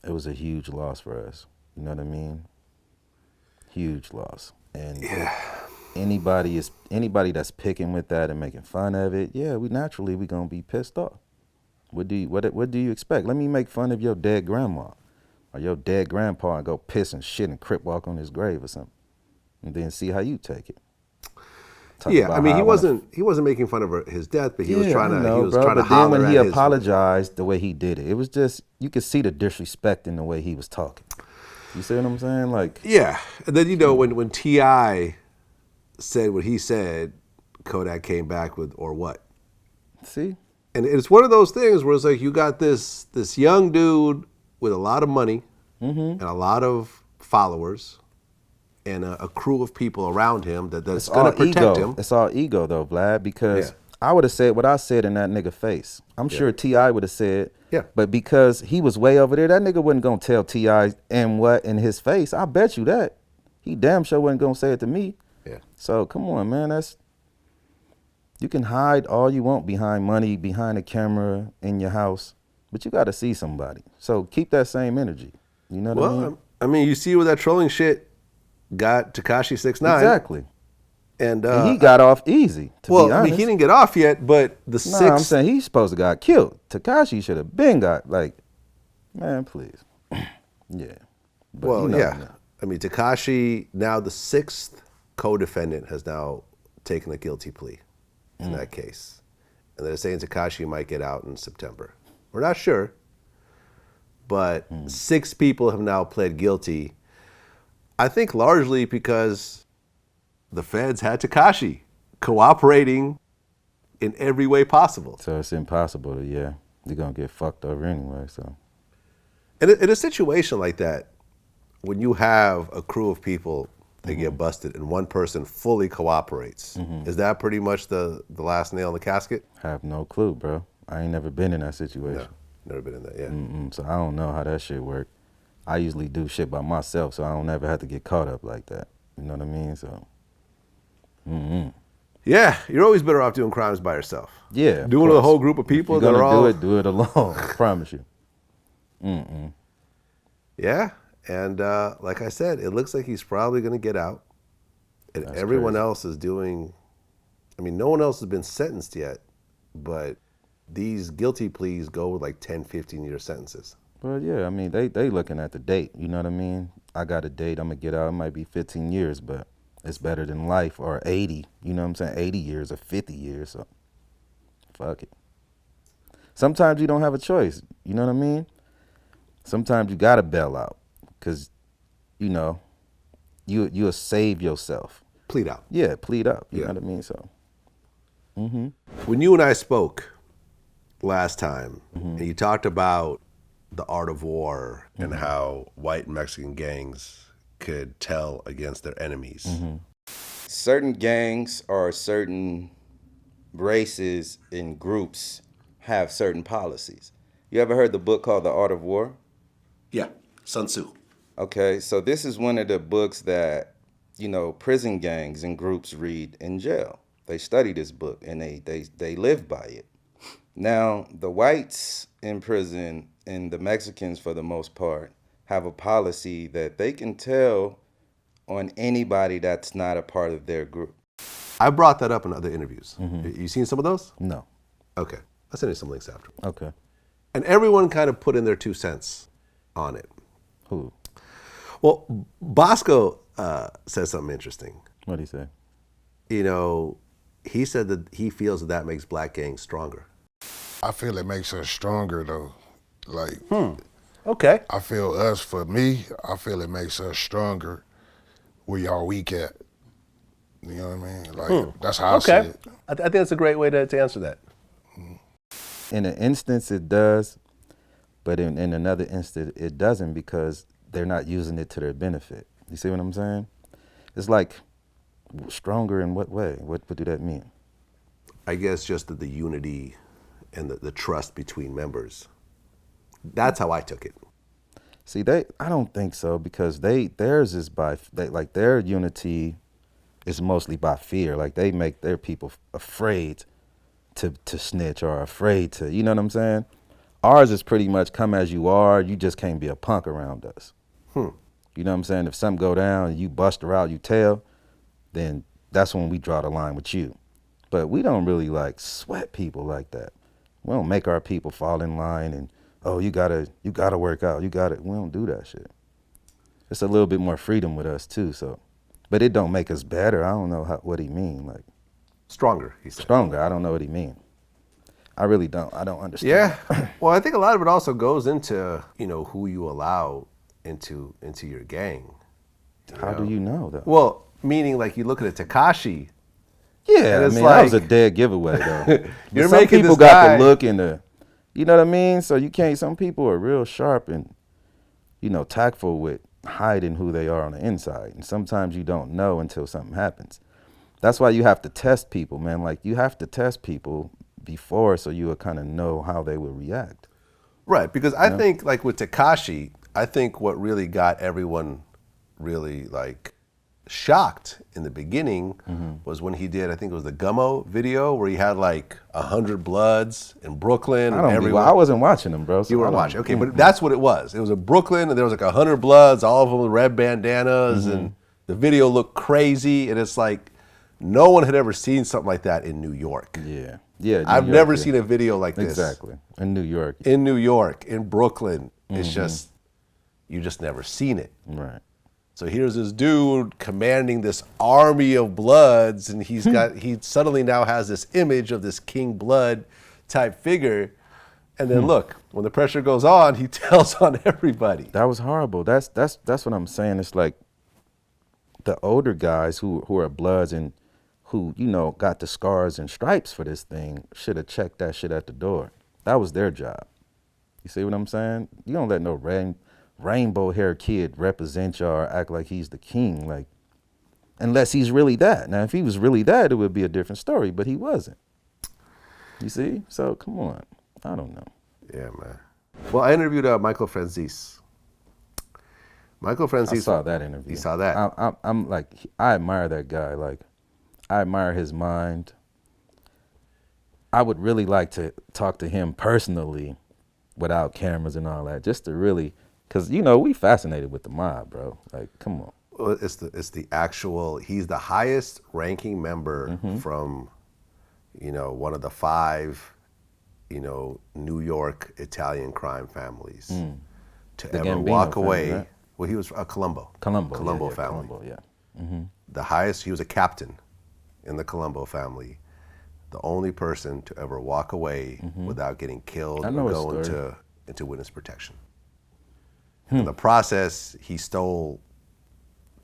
it was a huge loss for us. You know what I mean? Huge loss. And anybody that's picking with that and making fun of it, yeah, we gonna be pissed off. What do you expect? Let me make fun of your dead grandma or your dead grandpa and go piss and shit and crip walk on his grave or something, and then see how you take it. I mean, he wasn't making fun of his death, but he was trying to But then holler when he at apologized, the way he did it, it was just, you could see the disrespect in the way he was talking. You see what I'm saying? Like, yeah. And then, you know, when T.I. said what he said, Kodak came back with, or what? See? And it's one of those things where it's like, you got this young dude with a lot of money and a lot of followers, and a crew of people around him that's It's going all to protect ego. him. It's all ego though, Vlad, because Yeah. I would have said what I said in that nigga face. I'm sure T.I. would have said, Yeah. but because he was way over there, that nigga wasn't gonna tell T.I. and what in his face. I bet you that. He damn sure wasn't gonna say it to me. Yeah. So come on, man. You can hide all you want behind money, behind a camera, in your house, but you got to see somebody. So keep that same energy. You know what I mean? Well, I mean, you see where that trolling shit got Tekashi 6ix9ine. Exactly. And he got off easy, to be honest. I mean, he didn't get off yet, but the I'm saying he's supposed to got killed. Tekashi should have been got, like, man, please. Yeah. But well, you know, yeah. I mean, Tekashi, now the 6th co-defendant has now taken a guilty plea in that case. And they're saying Tekashi might get out in September. We're not sure, but 6 people have now pled guilty. I think largely because the feds had Tekashi cooperating in every way possible. So it's impossible to, you're going to get fucked over anyway, so. In a situation like that, when you have a crew of people that get busted and one person fully cooperates, is that pretty much the last nail in the casket? I have no clue, bro. I ain't never been in that situation. No, never been in that, yeah. So I don't know how that shit work. I usually do shit by myself, so I don't ever have to get caught up like that. You know what I mean? So. Yeah, you're always better off doing crimes by yourself. Yeah. Doing it with a whole group of people if you're that are all. do it alone. I promise you. Yeah, and like I said, it looks like he's probably going to get out. And That's everyone crazy. else is doing. I mean, no one else has been sentenced yet, but these guilty pleas go with like 10, 15-year sentences. Well, yeah, I mean, they looking at the date. You know what I mean? I got a date. I'm going to get out. It might be 15 years, but it's better than life, or 80. You know what I'm saying? 80 years or 50 years. So fuck it. Sometimes you don't have a choice. You know what I mean? Sometimes you got to bail out because, you know, you'll save yourself. Plead out. Yeah, plead out. You Yeah. know what I mean? So. When you and I spoke last time, and you talked about the art of war and how white and Mexican gangs could tell against their enemies. Certain gangs or certain races and groups have certain policies. You ever heard the book called The Art of War? Yeah, Sun Tzu. Okay, so this is one of the books that, you know, prison gangs and groups read in jail. They study this book and they live by it. Now, the whites in prison and the Mexicans, for the most part, have a policy that they can tell on anybody that's not a part of their group. I brought that up in other interviews. You seen some of those? No. Okay, I'll send you some links after. Okay. And everyone kind of put in their 2 cents on it. Who? Well, Bosco said something interesting. What'd he say? You know, he said that he feels that makes black gangs stronger. I feel it makes us stronger though. Like, Okay. I feel us, for me, I feel it makes us stronger where y'all weak at. You know what I mean? Like, that's how I see Okay. it. I think that's a great way to answer that. In an instance, it does, but in another instance, it doesn't because they're not using it to their benefit. You see what I'm saying? It's like, stronger in what way? What do that mean? I guess just the unity and the trust between members. That's how I took it. See, I don't think so because theirs is like their unity is mostly by fear. Like they make their people afraid to snitch or afraid to, you know what I'm saying? Ours is pretty much come as you are. You just can't be a punk around us. You know what I'm saying? If something go down and you bust her out, you tell, then that's when we draw the line with you. But we don't really like sweat people like that. We don't make our people fall in line and, oh, you gotta work out. We don't do that shit. It's a little bit more freedom with us too, so. But it don't make us better. I don't know what he mean. Like Stronger, he said. stronger. I don't know what he mean. I really don't. I don't understand. Yeah. Well, I think a lot of it also goes into, you know, who you allow into your gang. How do you know though? Well, meaning like you look at a Tekashi. Yeah, I it's mean, that was a like- dead giveaway though. You're But some making people this got guy- the look and the, you know what I mean? So you can't, some people are real sharp and, you know, tactful with hiding who they are on the inside. And sometimes you don't know until something happens. That's why you have to test people, man. Like, you have to test people before so you will kind of know how they will react. Right, because I think, like with Tekashi, I think what really got everyone really like shocked in the beginning was when he did, I think it was the Gummo video where he had like 100 Bloods in Brooklyn. I wasn't watching them, bro. So you weren't watching, okay, but that's what it was. It was in Brooklyn, and there was like 100 Bloods, all of them with red bandanas, and the video looked crazy, and it's like no one had ever seen something like that in New York. Yeah. Yeah, I've never seen a video like this. Exactly. In New York. In New York, in Brooklyn. It's just, you just never seen it. Right. So here's this dude commanding this army of Bloods, and he suddenly now has this image of this King Blood type figure. And then look, when the pressure goes on, he tells on everybody. That was horrible. That's what I'm saying. It's like the older guys who are Bloods and who, you know, got the scars and stripes for this thing should have checked that shit at the door. That was their job. You see what I'm saying? You don't let no rainbow hair kid represent y'all or act like he's the king, like, unless he's really that. Now, if he was really that, it would be a different story, but he wasn't. You see? So, come on. I don't know. Yeah, man. Well, I interviewed Michael FRANZESE. Michael FRANZESE. I saw that interview. You saw that? I'm like, I admire that guy. Like, I admire his mind. I would really like to talk to him personally without cameras and all that, just to really, because, you know, we fascinated with the mob, bro. Like, come on. Well, it's the actual, he's the highest ranking member from, you know, one of the 5, you know, New York Italian crime families to The ever Gambino walk family, away. right? Well, he was Colombo. Colombo family. Colombo, yeah. The highest, he was a captain in the Colombo family. The only person to ever walk away without getting killed or go into witness protection. In the process, he stole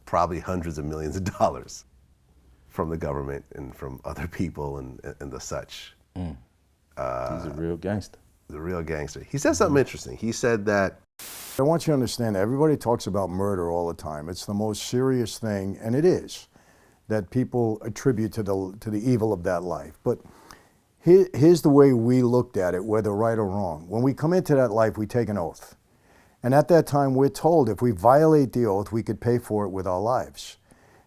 probably hundreds of millions of dollars from the government and from other people and the such. He's a real gangster. The real gangster. He said something interesting. He said that, I want you to understand that everybody talks about murder all the time. It's the most serious thing, and it is, that people attribute to the evil of that life. But here's the way we looked at it, whether right or wrong. When we come into that life, we take an oath. And at that time, we're told if we violate the oath, we could pay for it with our lives.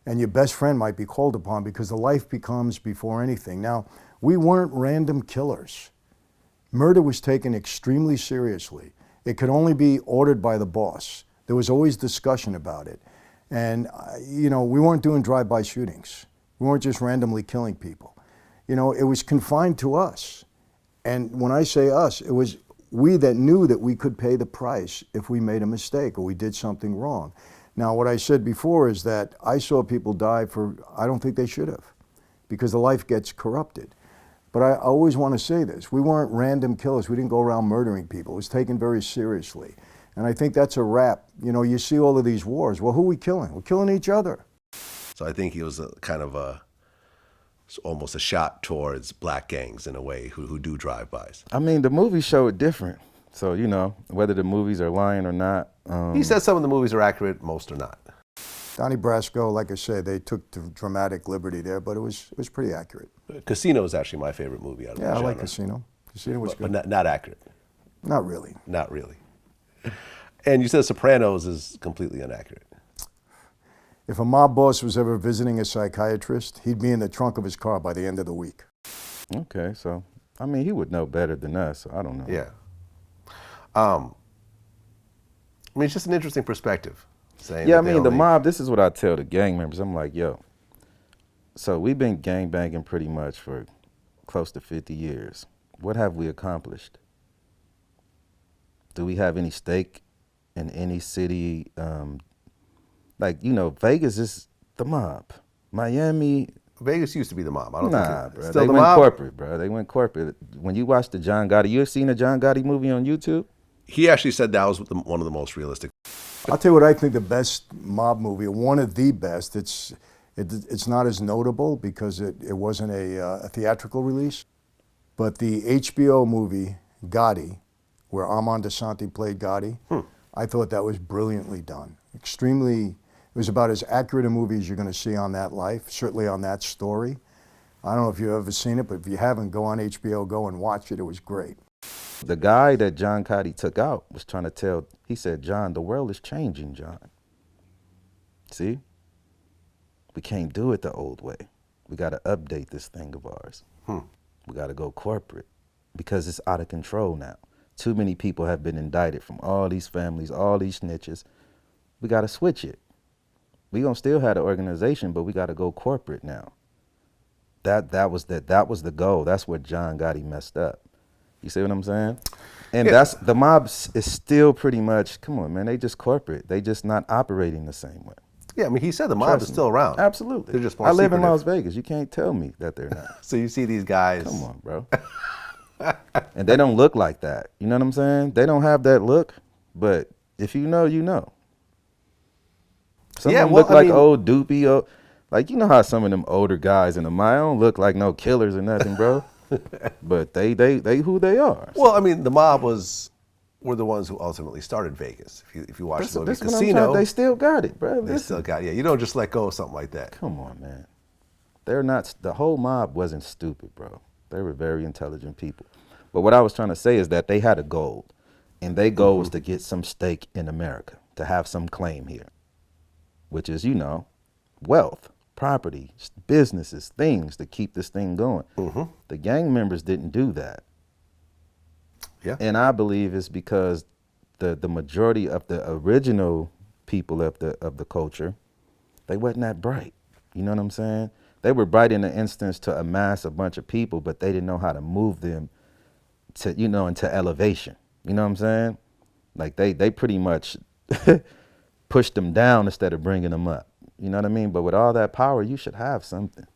And your best friend might be called upon because the life becomes before anything. Now, we weren't random killers. Murder was taken extremely seriously. It could only be ordered by the boss. There was always discussion about it. And, you know, we weren't doing drive-by shootings. We weren't just randomly killing people. You know, it was confined to us. And when I say us, it was we that knew that we could pay the price if we made a mistake or we did something wrong. Now, what I said before is that I saw people die for, I don't think they should have, because the life gets corrupted. But I always want to say this, we weren't random killers. We didn't go around murdering people. It was taken very seriously. And I think that's a wrap. You know, you see all of these wars. Well, who are we killing? We're killing each other. so I think he was almost a shot towards black gangs in a way who do drive-bys. I mean, the movies show it different. So, you know, whether the movies are lying or not. He said some of the movies are accurate, most are not. Donnie Brasco, like I said, they took the dramatic liberty there, but it was pretty accurate. Casino is actually my favorite movie out of the Yeah, I genre. like Casino. Casino was good. But not accurate. Not really. Not really. And you said Sopranos is completely inaccurate. If a mob boss was ever visiting a psychiatrist, he'd be in the trunk of his car by the end of the week. Okay, so, I mean, he would know better than us, so I don't know. Yeah. I mean, it's just an interesting perspective. Saying Yeah, I that they mean, the only- mob, this is what I tell the gang members. I'm like, yo, so we've been gang banging pretty much for close to 50 years. What have we accomplished? Do we have any stake in any city? Like, you know, Vegas is the mob. Miami, Vegas used to be the mob. I don't nah, think bro. still They the went mob. corporate, bro. They went corporate. When you watch the John Gotti, you ever seen a John Gotti movie on YouTube? He actually said that was one of the most realistic. I'll tell you what I think the best mob movie, one of the best, it's not as notable because it wasn't a theatrical release, but the HBO movie Gotti, where Armand Asante played Gotti, I thought that was brilliantly done. Extremely, it was about as accurate a movie as you're going to see on that life, certainly on that story. I don't know if you've ever seen it, but if you haven't, go on HBO, go and watch it. It was great. The guy that John Gotti took out was trying to tell, he said, John, the world is changing, John. See? We can't do it the old way. We got to update this thing of ours. We got to go corporate because it's out of control now. Too many people have been indicted from all these families, all these snitches. We got to switch it. We gonna still have the organization, but we got to go corporate now. That was the goal. That's where John Gotti messed up. You see what I'm saying? And that's the mob is still pretty much, come on, man, they just corporate. They just not operating the same way. Yeah, I mean, he said the mob is still around. Absolutely. They're just more I live in secretive. Las Vegas. You can't tell me that they're not. So you see these guys. Come on, bro. And they don't look like that. You know what I'm saying? They don't have that look, but if you know, you know. Some of them look like old doopy, like you know how some of them older guys in the mine don't look like no killers or nothing, bro. But they who they are. Well, I mean, the mob were the ones who ultimately started Vegas. If you watch the movie Casino, they still got it, bro. They still got it. Yeah, you don't just let go of something like that. Come on, man. They're not, the whole mob wasn't stupid, bro. They were very intelligent people. But what I was trying to say is that they had a goal, and their goal was to get some stake in America, to have some claim here, which is, you know, wealth, property, businesses, things to keep this thing going. The gang members didn't do that. Yeah. And I believe it's because the majority of the original people of the culture, they wasn't that bright. You know what I'm saying? They were bright in the instance to amass a bunch of people, but they didn't know how to move them to, you know, into elevation. You know what I'm saying? Like they pretty much pushed them down instead of bringing them up. You know what I mean? But with all that power, you should have something.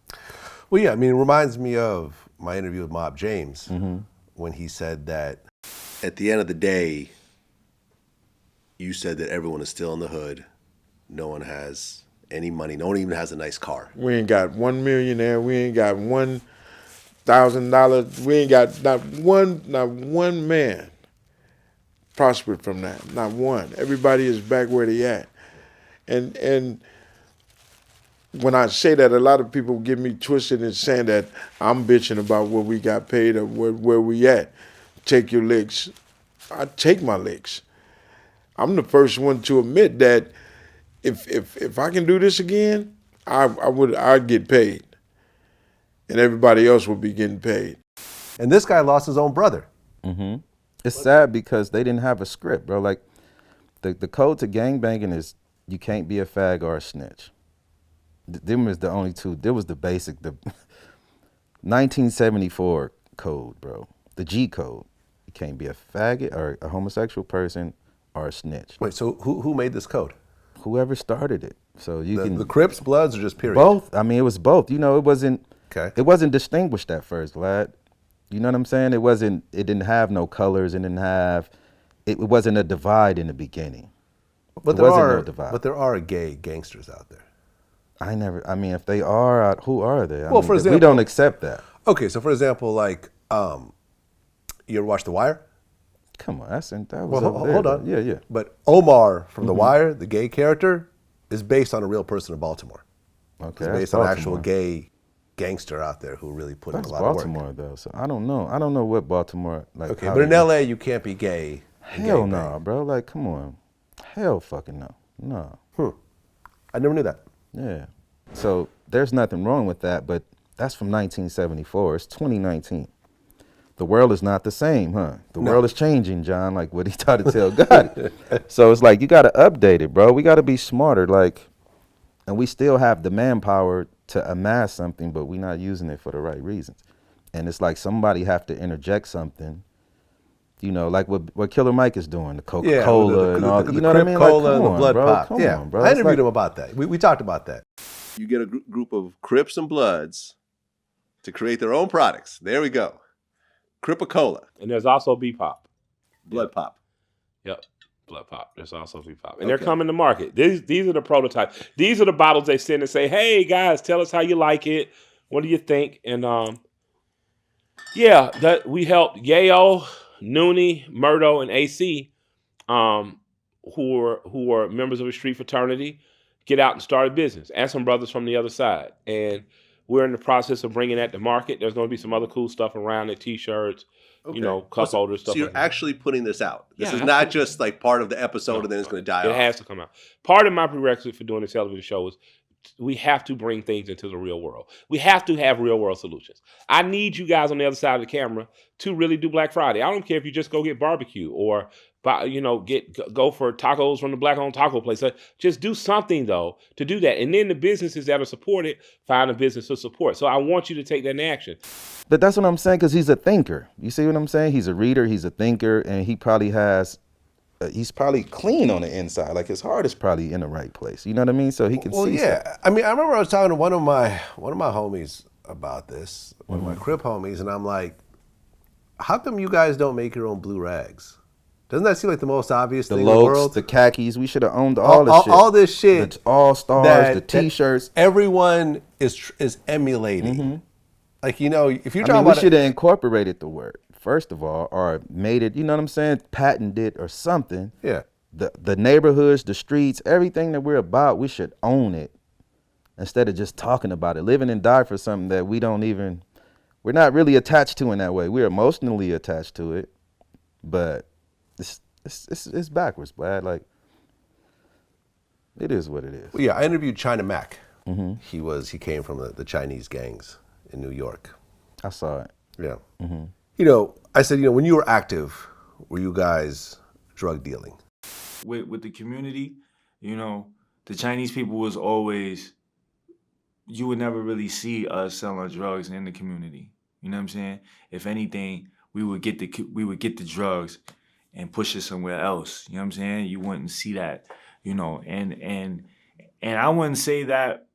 Well, yeah, I mean, it reminds me of my interview with Mob James when he said that at the end of the day, you said that everyone is still in the hood. No one has any money. No one even has a nice car. We ain't got one millionaire. We ain't got $1,000. We ain't got not one man prospered from that. Not one. Everybody is back where they at. And when I say that, a lot of people get me twisted and saying that I'm bitching about what we got paid or where we at. Take your licks. I take my licks. I'm the first one to admit that if I can do this again, I'd get paid. And everybody else would be getting paid. And this guy lost his own brother. It's sad because they didn't have a script, bro. Like the code to gangbanging is you can't be a fag or a snitch. Them is the only two. There was the basic, the 1974 code, bro. The G code. You can't be a faggot or a homosexual person or a snitch. Wait, so who made this code? Whoever started it. So you can the Crips, Bloods, or just period? Both. I mean, it was both. You know, it wasn't. Okay. It wasn't distinguished at first, Vlad. You know what I'm saying? It wasn't. It didn't have no colors. It didn't have. It wasn't a divide in the beginning. But there wasn't no divide. But there are gay gangsters out there. I mean, if they are, who are they? Well, for example, we don't accept that. Okay, so for example, like, you ever watch The Wire? Come on, that was Well, over there, hold on. Yeah, yeah. But Omar from The Wire, the gay character, is based on a real person in Baltimore. Okay, It's based on an actual gay gangster out there who really put in a lot of work. Baltimore, though, so I don't know. I don't know what Baltimore, like. Okay, but in LA, you can't be gay. Hell no, bro. Like, come on. Hell fucking no. No. I never knew that. Yeah. So there's nothing wrong with that, but that's from 1974. It's 2019. The world is not the same, huh? The world is changing, John, like what he tried to tell God. So it's like, you got to update it, bro. We got to be smarter, like, and we still have the manpower to amass something, but we're not using it for the right reasons. And it's like somebody have to interject something, you know, like what Killer Mike is doing, the Coca-Cola and all, you know what I mean? Cola Like, and the blood pop. Come Yeah, on, bro. I interviewed him about that. We talked about that. You get a group of Crips and Bloods to create their own products. There we go. Cripa-Cola. And there's also B-Pop. Blood Pop. Yep. Blood Pop. There's also B-Pop. And they're coming to market. These are the prototypes. These are the bottles they send and say, hey, guys, tell us how you like it. What do you think? And yeah, that we helped Yayo, Noonie, Murdo, and AC who are members of a street fraternity get out and start a business, and some brothers from the other side. And we're in the process of bringing that to market. There's going to be some other cool stuff around it, T-shirts, you know, cup holders, stuff So you're like that. actually putting this out. This Yeah, is not absolutely. just like part of the episode and then it's going to die off. It has to come out. Part of my prerequisite for doing a television show is we have to bring things into the real world. We have to have real world solutions. I need you guys on the other side of the camera to really do Black Friday. I don't care if you just go get barbecue or go for tacos from the Black-owned taco place. Just do something though to do that, and then the businesses that are supported find a business to support. So I want you to take that in action. But that's what I'm saying, because he's a thinker. You see what I'm saying? He's a reader, he's a thinker, and he probably has, he's probably clean on the inside. Like his heart is probably in the right place. You know what I mean? So he can see stuff. I mean, I remember I was talking to one of my homies about this, one of my Crip homies, and I'm like, how come you guys don't make your own blue rags? Doesn't that seem like the most obvious thing in the world? The khakis, we should have owned all this shit. All this shit. The All-Stars, the T-shirts. Everyone is emulating. Like, you know, if you're talking we about should have incorporated the word, first of all, or made it, you know what I'm saying, patented or something. Yeah. The neighborhoods, the streets, everything that we're about, we should own it instead of just talking about it. Living and die for something that we're not really attached to in that way. We're emotionally attached to it, but it's backwards, Brad. Like, it is what it is. Well, yeah, I interviewed China Mac. He came from the Chinese gangs in New York. I saw it. Yeah. You know, I said, you know, when you were active, were you guys drug dealing? With the community, you know, the Chinese people was always, you would never really see us selling drugs in the community. You know what I'm saying? If anything, we would get the drugs and push it somewhere else. You know what I'm saying? You wouldn't see that, you know, and I wouldn't say that,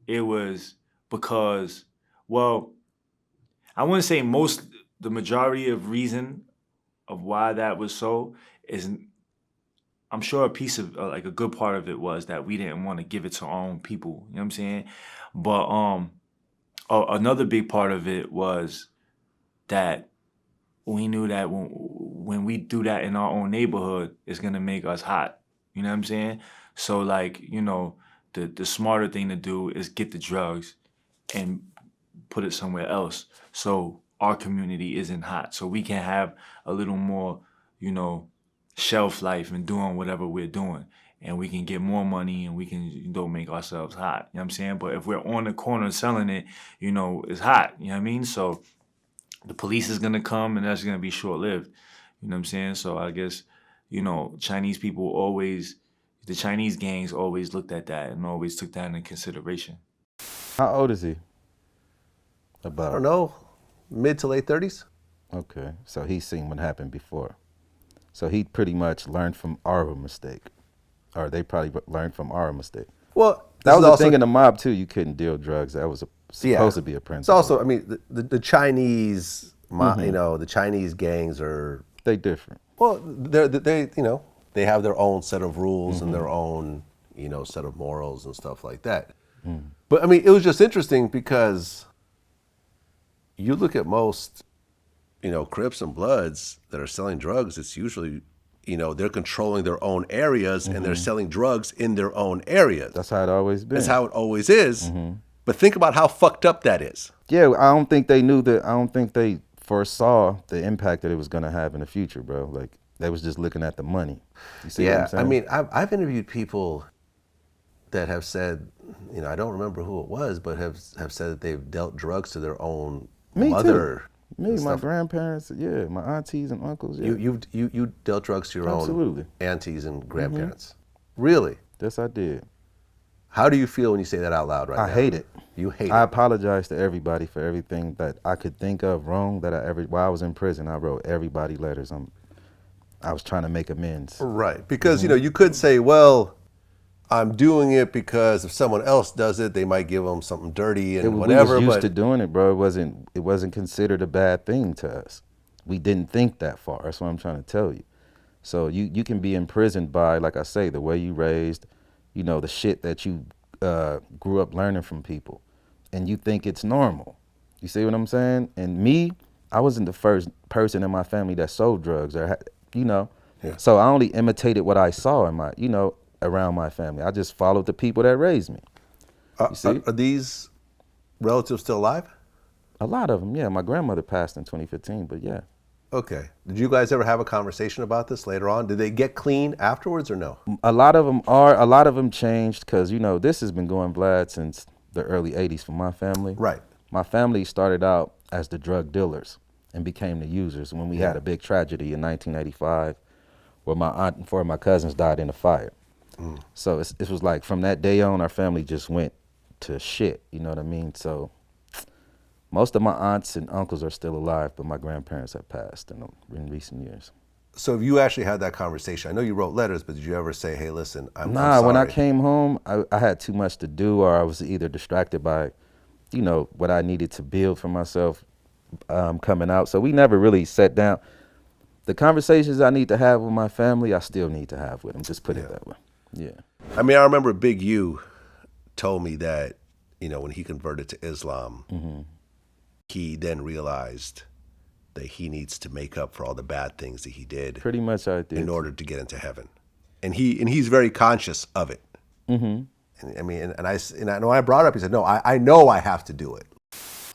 it was because, well, I wouldn't say the majority of reason of why that was so is, I'm sure a piece of, like a good part of it was that we didn't want to give it to our own people, you know what I'm saying? But another big part of it was that we knew that when we do that in our own neighborhood, it's gonna make us hot, you know what I'm saying? So like, you know, the smarter thing to do is get the drugs and put it somewhere else so our community isn't hot, so we can have a little more, you know, shelf life and doing whatever we're doing, and we can get more money and we can, you know, make ourselves hot, you know what I'm saying? But if we're on the corner selling it, you know, it's hot, you know what I mean? So the police is gonna come and that's gonna be short-lived, you know what I'm saying? So I guess, you know, the Chinese gangs always looked at that and always took that into consideration. How old is he? I don't know, mid to late 30s. Okay, so he's seen what happened before. So he pretty much learned from our mistake, or they probably learned from our mistake. Well, that was a thing in the mob too. You couldn't deal drugs. That was supposed to be a principle. It's also, I mean, the Chinese, you know, the Chinese gangs are different. Well, they you know, they have their own set of rules and their own, you know, set of morals and stuff like that. But I mean, it was just interesting because you look at most, you know, Crips and Bloods that are selling drugs, it's usually, you know, they're controlling their own areas and they're selling drugs in their own areas. That's how it always been. That's how it always is. But think about how fucked up that is. Yeah, I don't think they knew that. I don't think they foresaw the impact that it was going to have in the future, bro. Like, they was just looking at the money. You see what I'm saying? I mean, I've interviewed people that have said, you know, I don't remember who it was, but have said that they've dealt drugs to their own mother. Me, my grandparents, yeah, my aunties and uncles. Yeah. You dealt drugs to your Absolutely. own aunties and grandparents. Really? Yes, I did. How do you feel when you say that out loud right now? I hate it. You hate it. I apologize to everybody for everything that I could think of wrong that while I was in prison, I wrote everybody letters. I was trying to make amends. Right, because you know, you could say, well, I'm doing it because if someone else does it, they might give them something dirty and whatever. We was used to doing it, bro. It wasn't considered a bad thing to us. We didn't think that far. That's what I'm trying to tell you. So you can be imprisoned by, like I say, the way you raised, you know, the shit that you grew up learning from people, and you think it's normal. You see what I'm saying? And me, I wasn't the first person in my family that sold drugs or, you know, So I only imitated what I saw in my, around my family. I just followed the people that raised me. You see? Are these relatives still alive? A lot of them, yeah. My grandmother passed in 2015, but yeah. Okay. Did you guys ever have a conversation about this later on? Did they get clean afterwards or no? A lot of them changed because, this has been going, Vlad, since the early 80s for my family. Right. My family started out as the drug dealers and became the users when we had a big tragedy in 1985 where my aunt and four of my cousins died in a fire. So it was like from that day on, our family just went to shit, you know what I mean? So most of my aunts and uncles are still alive, but my grandparents have passed in recent years. So have you actually had that conversation? I know you wrote letters, but did you ever say, hey, listen, I'm Nah, sorry? when I came home, I had too much to do, or I was either distracted by, what I needed to build for myself coming out. So we never really sat down. The conversations I need to have with my family, I still need to have with them. Just put it that way. Yeah. I mean, I remember Big U told me that, when he converted to Islam, he then realized that he needs to make up for all the bad things that he did. Pretty much I did. In order to get into heaven. And he's very conscious of it. And I mean, and I know I brought it up, he said, no, I know I have to do it.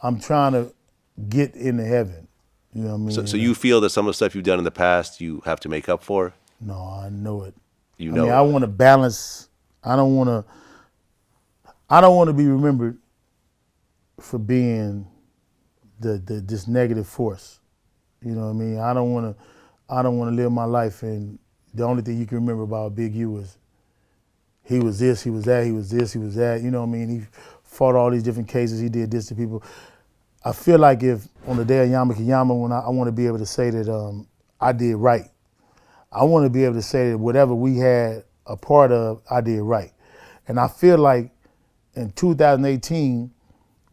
I'm trying to get into heaven. You know what I mean? So you feel that some of the stuff you've done in the past, you have to make up for? No, I know it. You know, I want to balance. I don't want to be remembered for being this negative force. You know what I mean? I don't want to live my life and the only thing you can remember about Big U is he was this, he was that, he was this, he was that. You know what I mean? He fought all these different cases. He did this to people. I feel like if on the day of Yama Kiyama, when I want to be able to say that I did right. I want to be able to say that whatever we had a part of, I did right. And I feel like in 2018,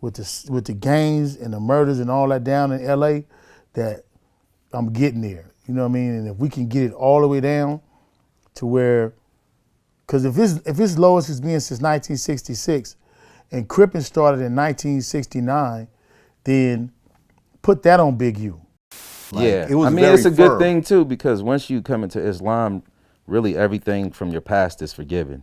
with the gangs and the murders and all that down in LA, that I'm getting there. You know what I mean? And if we can get it all the way down to where, because if it's low as it's been since 1966, and Crippin started in 1969, then put that on Big U. Yeah, it was it's a firm. good thing too, because once you come into Islam, really everything from your past is forgiven.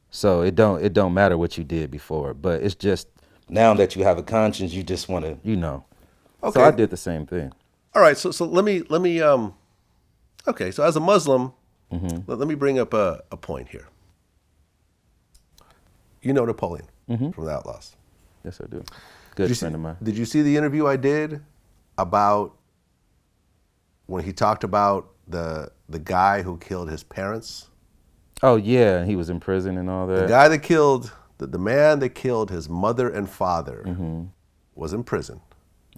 So it don't matter what you did before, but it's just now that you have a conscience, you just want to, Okay. So I did the same thing. All right, so let me okay, so as a Muslim, let me bring up a point here. You know Napoleon from the Outlaws. Yes, I do. Good friend of mine. Did you see the interview I did about when he talked about the guy who killed his parents? Oh yeah, he was in prison and all that. The guy that killed the man that killed his mother and father was in prison.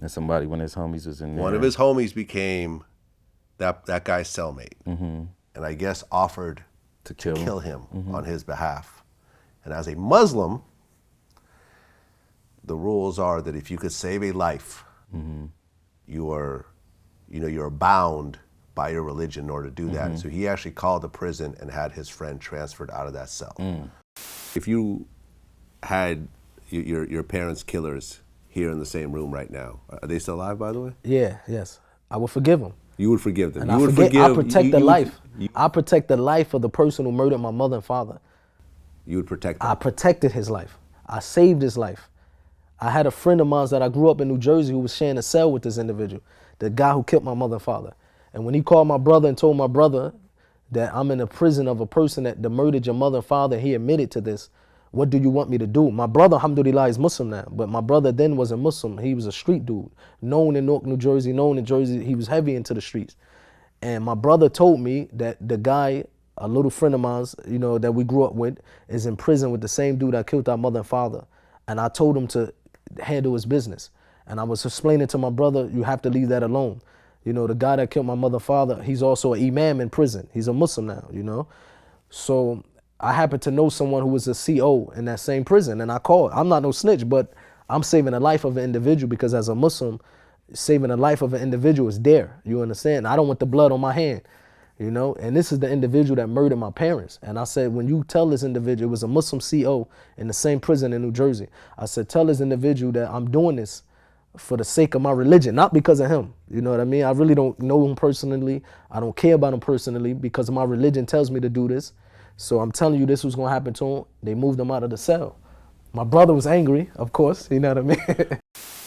And one of his homies was in there. One of his homies became that guy's cellmate, and I guess offered to kill him on his behalf. And as a Muslim, the rules are that if you could save a life, you're bound by your religion in order to do that. So he actually called the prison and had his friend transferred out of that cell. If you had your parents' killers here in the same room right now, are they still alive, by the way? Yes. I would forgive them. You would forgive them. And I protect the life. I protect the life of the person who murdered my mother and father. You would protect them. I protected his life. I saved his life. I had a friend of mine that I grew up in New Jersey who was sharing a cell with this individual, the guy who killed my mother and father. And when he called my brother and told my brother that I'm in a prison of a person that murdered your mother and father, he admitted to this. What do you want me to do? My brother, alhamdulillah, is Muslim now, but my brother then was a Muslim. He was a street dude, known in Newark, New Jersey, known in Jersey. He was heavy into the streets. And my brother told me that the guy, a little friend of mine, that we grew up with, is in prison with the same dude that killed our mother and father. And I told him to handle his business. And I was explaining to my brother, you have to leave that alone. The guy that killed my mother and father, he's also an imam in prison. He's a Muslim now, So I happen to know someone who was a CO in that same prison, and I called. I'm not no snitch, but I'm saving the life of an individual because as a Muslim, saving the life of an individual is there. You understand? I don't want the blood on my hand, And this is the individual that murdered my parents. And I said, when you tell this individual, it was a Muslim CO in the same prison in New Jersey. I said, tell this individual that I'm doing this for the sake of my religion, not because of him. You know what I mean? I really don't know him personally. I don't care about him personally because my religion tells me to do this. So I'm telling you this was gonna happen to him. They moved him out of the cell. My brother was angry, of course, you know what I mean?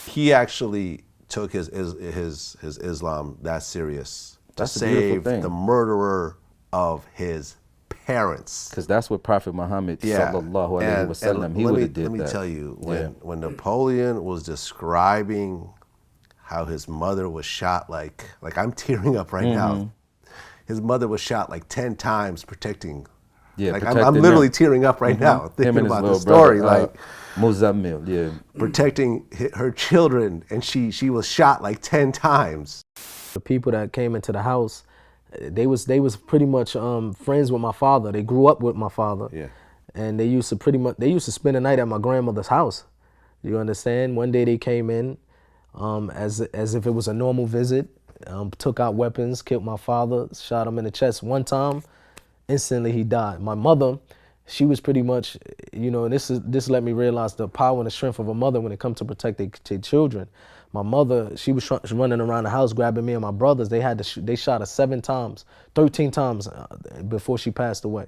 He actually took his Islam that serious to That's the beautiful save thing. the murderer of his parents. Because that's what Prophet Muhammad sallallahu alaihi wasallam, he would have did that. Let me tell you, when Napoleon was describing how his mother was shot, like I'm tearing up right now. His mother was shot like 10 times protecting. Yeah, like I'm literally tearing up right now thinking about the story. Like Muzammil, yeah, protecting her children, and she was shot like 10 times. The people that came into the house, they was pretty much friends with my father. They grew up with my father. Yeah. And they used to spend the night at my grandmother's house. You understand? One day they came in as if it was a normal visit, took out weapons, killed my father, shot him in the chest one time. Instantly he died. My mother, she was pretty much, you know, and this let me realize the power and the strength of a mother when it comes to protect their children. My mother, she was running around the house grabbing me and my brothers. They shot her 7 times, 13 times before she passed away.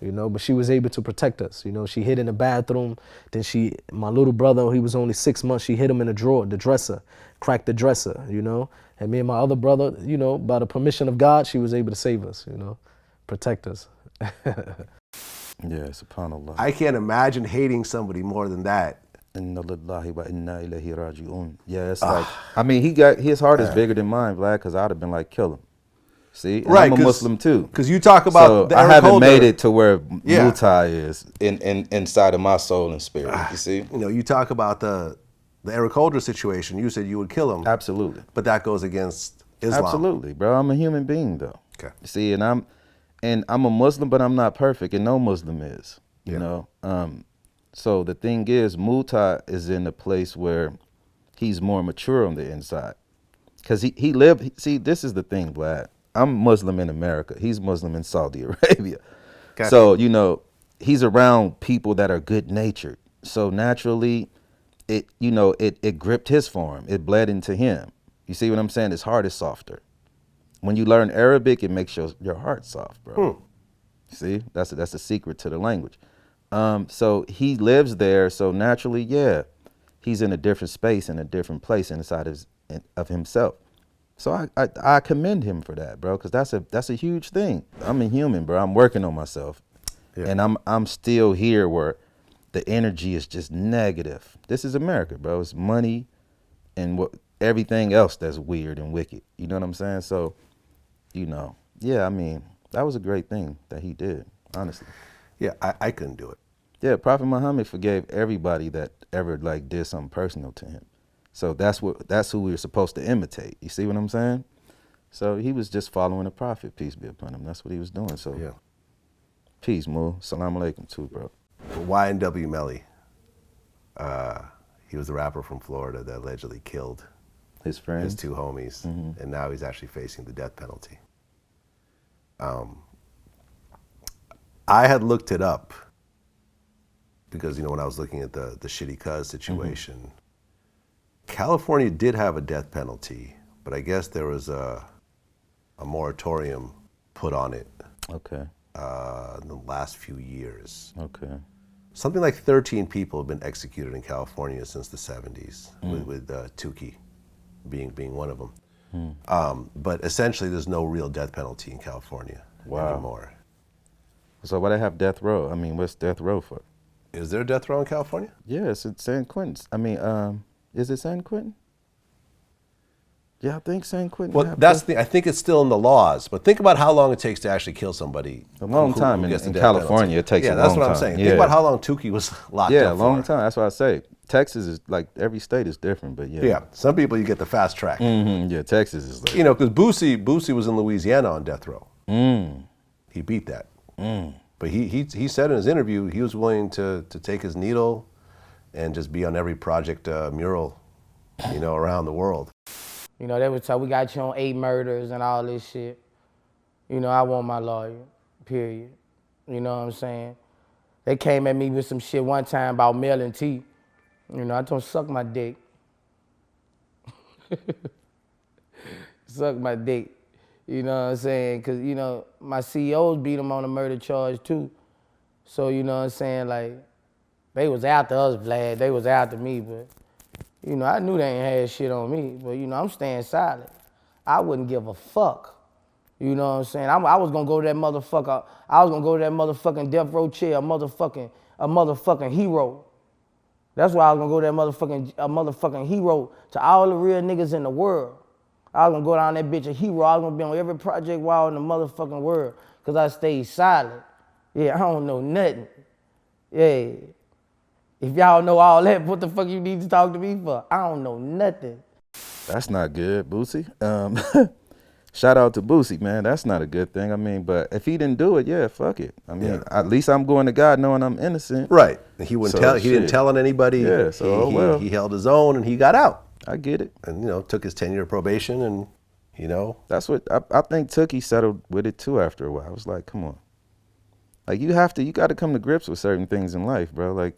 You know, but she was able to protect us. You know, she hid in the bathroom. Then my little brother, he was only 6 months. She hid him in the drawer, the dresser, cracked the dresser. You know, and me and my other brother, you know, by the permission of God, she was able to save us. You know, protect us. Yeah, subhanallah. I can't imagine hating somebody more than that. Inna lillahi wa inna ilayhi raji'un. Yeah, it's like, I mean, his heart is bigger than mine, Vlad, because I'd have been like, kill him. See, and right? I'm a Muslim too. Because you talk about, so the I Eric haven't Holder. made it to where Mutai is inside of my soul and spirit. You see, you know, you talk about the Eric Holder situation. You said you would kill him. Absolutely, but that goes against Islam. Absolutely, bro. I'm a human being though. Okay. You see, and I'm a Muslim, but I'm not perfect, and no Muslim is. You know. So the thing is, Mutai is in a place where he's more mature on the inside, because he lived. See, this is the thing, Vlad. I'm Muslim in America. He's Muslim in Saudi Arabia. Gotcha. So, you know, he's around people that are good natured. So naturally, it gripped his form. It bled into him. You see what I'm saying? His heart is softer. When you learn Arabic, it makes your heart soft, bro. See, that's the secret to the language. So he lives there. So naturally, he's in a different space, in a different place inside of himself. So I commend him for that, bro, because that's a huge thing. I'm a human, bro. I'm working on myself, and I'm still here where the energy is just negative. This is America, bro. It's money and everything else that's weird and wicked. You know what I'm saying? So, you know, I mean, that was a great thing that he did, honestly. Yeah, I couldn't do it. Yeah, Prophet Muhammad forgave everybody that ever did something personal to him. So that's who we were supposed to imitate. You see what I'm saying? So he was just following the Prophet, peace be upon him. That's what he was doing. So peace, Mu. Salam alaikum too, bro. YNW Melly. He was the rapper from Florida that allegedly killed his friends, his 2 homies, and now he's actually facing the death penalty. I had looked it up because, you know, when I was looking at the shitty cuz situation, California did have a death penalty, but I guess there was a moratorium put on it. Okay. In the last few years. Okay. Something like 13 people have been executed in California since the 70s, with Tukey being one of them. But essentially, there's no real death penalty in California anymore. So why they have death row? I mean, what's death row for? Is there a death row in California? Yes, it's San Quentin. I mean, is it San Quentin? Yeah, I think San Quentin. Well, that's I think it's still in the laws, but think about how long it takes to actually kill somebody. A long time in California. It takes a long time. Yeah, that's what I'm saying. Think about how long Tukey was locked up Yeah, a long time. That's what I say. Texas is like, every state is different, but Yeah, some people you get the fast track. Yeah, Texas is like, you know, because Boosie was in Louisiana on death row. He beat that. But he said in his interview he was willing to take his needle and just be on every project mural, you know, around the world. You know, they would tell we got you on 8 murders and all this shit. You know, I want my lawyer, period. You know what I'm saying? They came at me with some shit one time about mailing tea. You know, I told them suck my dick. Suck my dick. You know what I'm saying? Cause you know, my CEOs beat him on a murder charge too. So you know what I'm saying? Like, they was after us, Vlad. They was after me, but you know, I knew they ain't had shit on me. But you know, I'm staying silent. I wouldn't give a fuck. You know what I'm saying? I was gonna go to that motherfucker. I was gonna go to that motherfucking death row chair, a motherfucking hero. That's why I was gonna go to that motherfucking hero to all the real niggas in the world. I was gonna go down that bitch a hero. I was gonna be on every project wall in the motherfucking world, cause I stayed silent. Yeah, I don't know nothing. Yeah. If y'all know all that, what the fuck you need to talk to me for? I don't know nothing. That's not good, Boosie. Shout out to Boosie, man. That's not a good thing. I mean, but if he didn't do it, yeah, fuck it. I mean, at least I'm going to God knowing I'm innocent. Right. He wouldn't tell. He didn't tell on anybody. Yeah. So he held his own and he got out. I get it. And took his 10-year probation and That's what I think Tookie settled with it too after a while. I was like, come on. Like you got to come to grips with certain things in life, bro. Like,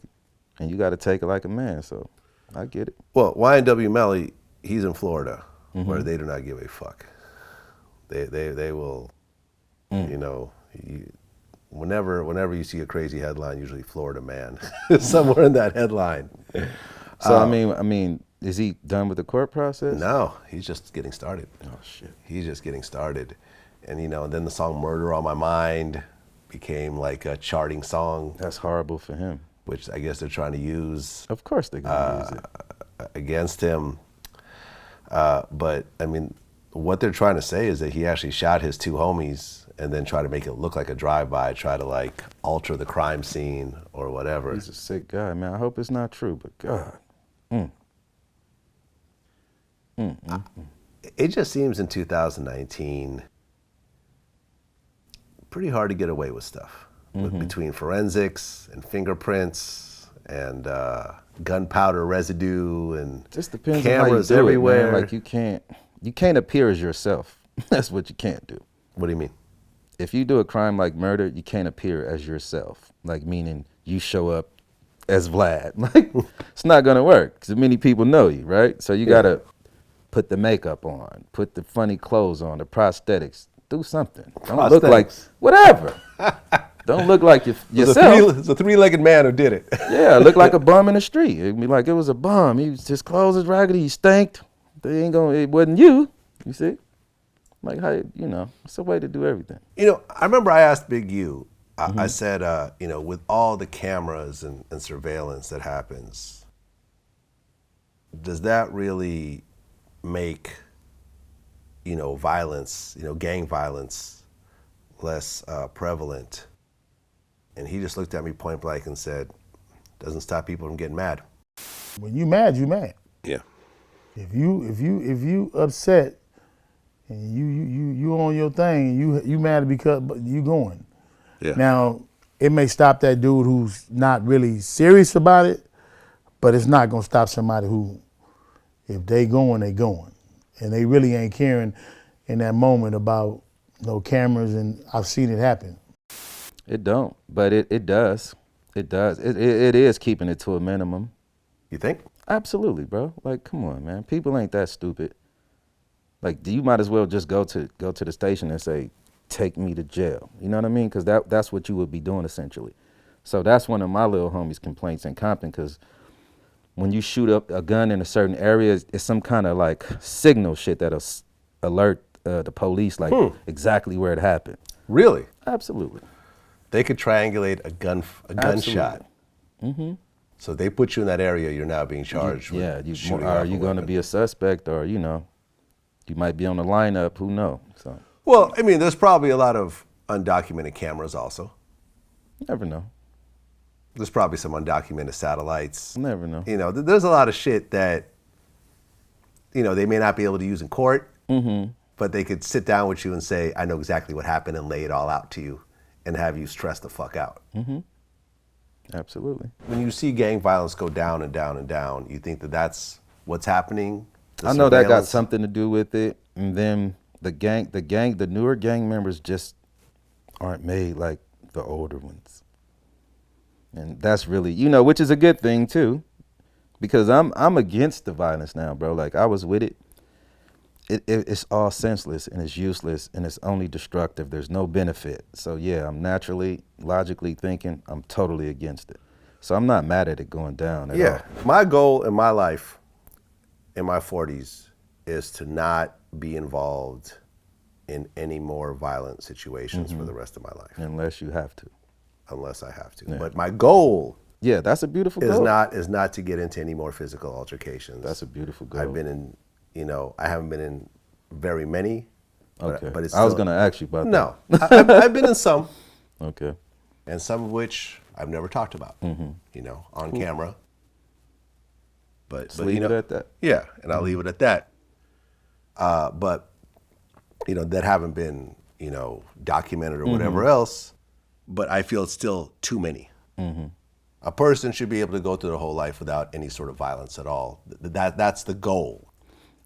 and you got to take it like a man. So I get it. Well, YNW Melly, he's in Florida, where they do not give a fuck. They will, whenever you see a crazy headline, usually Florida man is somewhere in that headline. So I mean, is he done with the court process? No, he's just getting started. Oh shit. He's just getting started, and and then the song "Murder on My Mind" became like a charting song. That's horrible for him. Which I guess they're trying to use. Of course they're gonna use it against him. But I mean, what they're trying to say is that he actually shot his two homies and then try to make it look like a drive-by, try to like alter the crime scene or whatever. He's a sick guy, man. I hope it's not true, but God. It just seems in 2019 pretty hard to get away with stuff. Between forensics and fingerprints and gunpowder residue and just depends cameras on how you do everywhere. It, man. Like you can't appear as yourself. That's what you can't do. What do you mean? If you do a crime like murder, you can't appear as yourself. Like meaning you show up as Vlad. Like it's not gonna work because many people know you, right? So you gotta put the makeup on, put the funny clothes on, the prosthetics. Do something. Don't look like whatever. Don't look like yourself. It's a three-legged man who did it. Yeah, look like a bum in the street. It'd be like it was a bum. His clothes is raggedy. He stank. It wasn't you. You see? Like how it's a way to do everything. I remember I asked Big U. I said, with all the cameras and surveillance that happens, does that really make violence, gang violence, less prevalent? And he just looked at me point blank and said, doesn't stop people from getting mad. When you mad, you mad. Yeah. If you upset and you on your thing and you mad because you going. Yeah. Now, it may stop that dude who's not really serious about it, but it's not gonna stop somebody who, if they going, they going. And they really ain't caring in that moment about no cameras, and I've seen it happen. It don't, but it does. It does. It is keeping it to a minimum. You think? Absolutely, bro. Like, come on, man. People ain't that stupid. Like, you might as well just go to the station and say, take me to jail. You know what I mean? Because that's what you would be doing essentially. So that's one of my little homies' complaints in Compton, because when you shoot up a gun in a certain area, it's some kind of like signal shit that'll alert the police like exactly where it happened. Really? Absolutely. They could triangulate a gunshot. Mm-hmm. So they put you in that area, you're now being charged with shooting off are you going to be a suspect, or you might be on the lineup, who knows? So. Well, I mean, there's probably a lot of undocumented cameras also. Never know. There's probably some undocumented satellites. Never know. There's a lot of shit that, they may not be able to use in court, but they could sit down with you and say, I know exactly what happened, and lay it all out to you and have you stress the fuck out. Mm-hmm. Absolutely. When you see gang violence go down and down and down, you think that that's what's happening? I know that got something to do with it. And then the newer gang members just aren't made like the older ones. And that's really, which is a good thing too, because I'm against the violence now, bro. Like I was with it, it's all senseless and it's useless and it's only destructive. There's no benefit. So yeah, I'm naturally, logically thinking, I'm totally against it. So I'm not mad at it going down at all. My goal in my life, in my 40s, is to not be involved in any more violent situations for the rest of my life. Unless you have to. Unless I have to. Yeah. But my goal that's a beautiful goal. is not to get into any more physical altercations. That's a beautiful goal. I've been in, I haven't been in very many. Okay. But it's I was still, going to ask you about no, that. I've been in some. Okay. And some of which I've never talked about, on camera. But leave it at that. Yeah, and I'll leave it at that. But that haven't been documented or whatever else. But I feel it's still too many. A person should be able to go through their whole life without any sort of violence at all. That's the goal.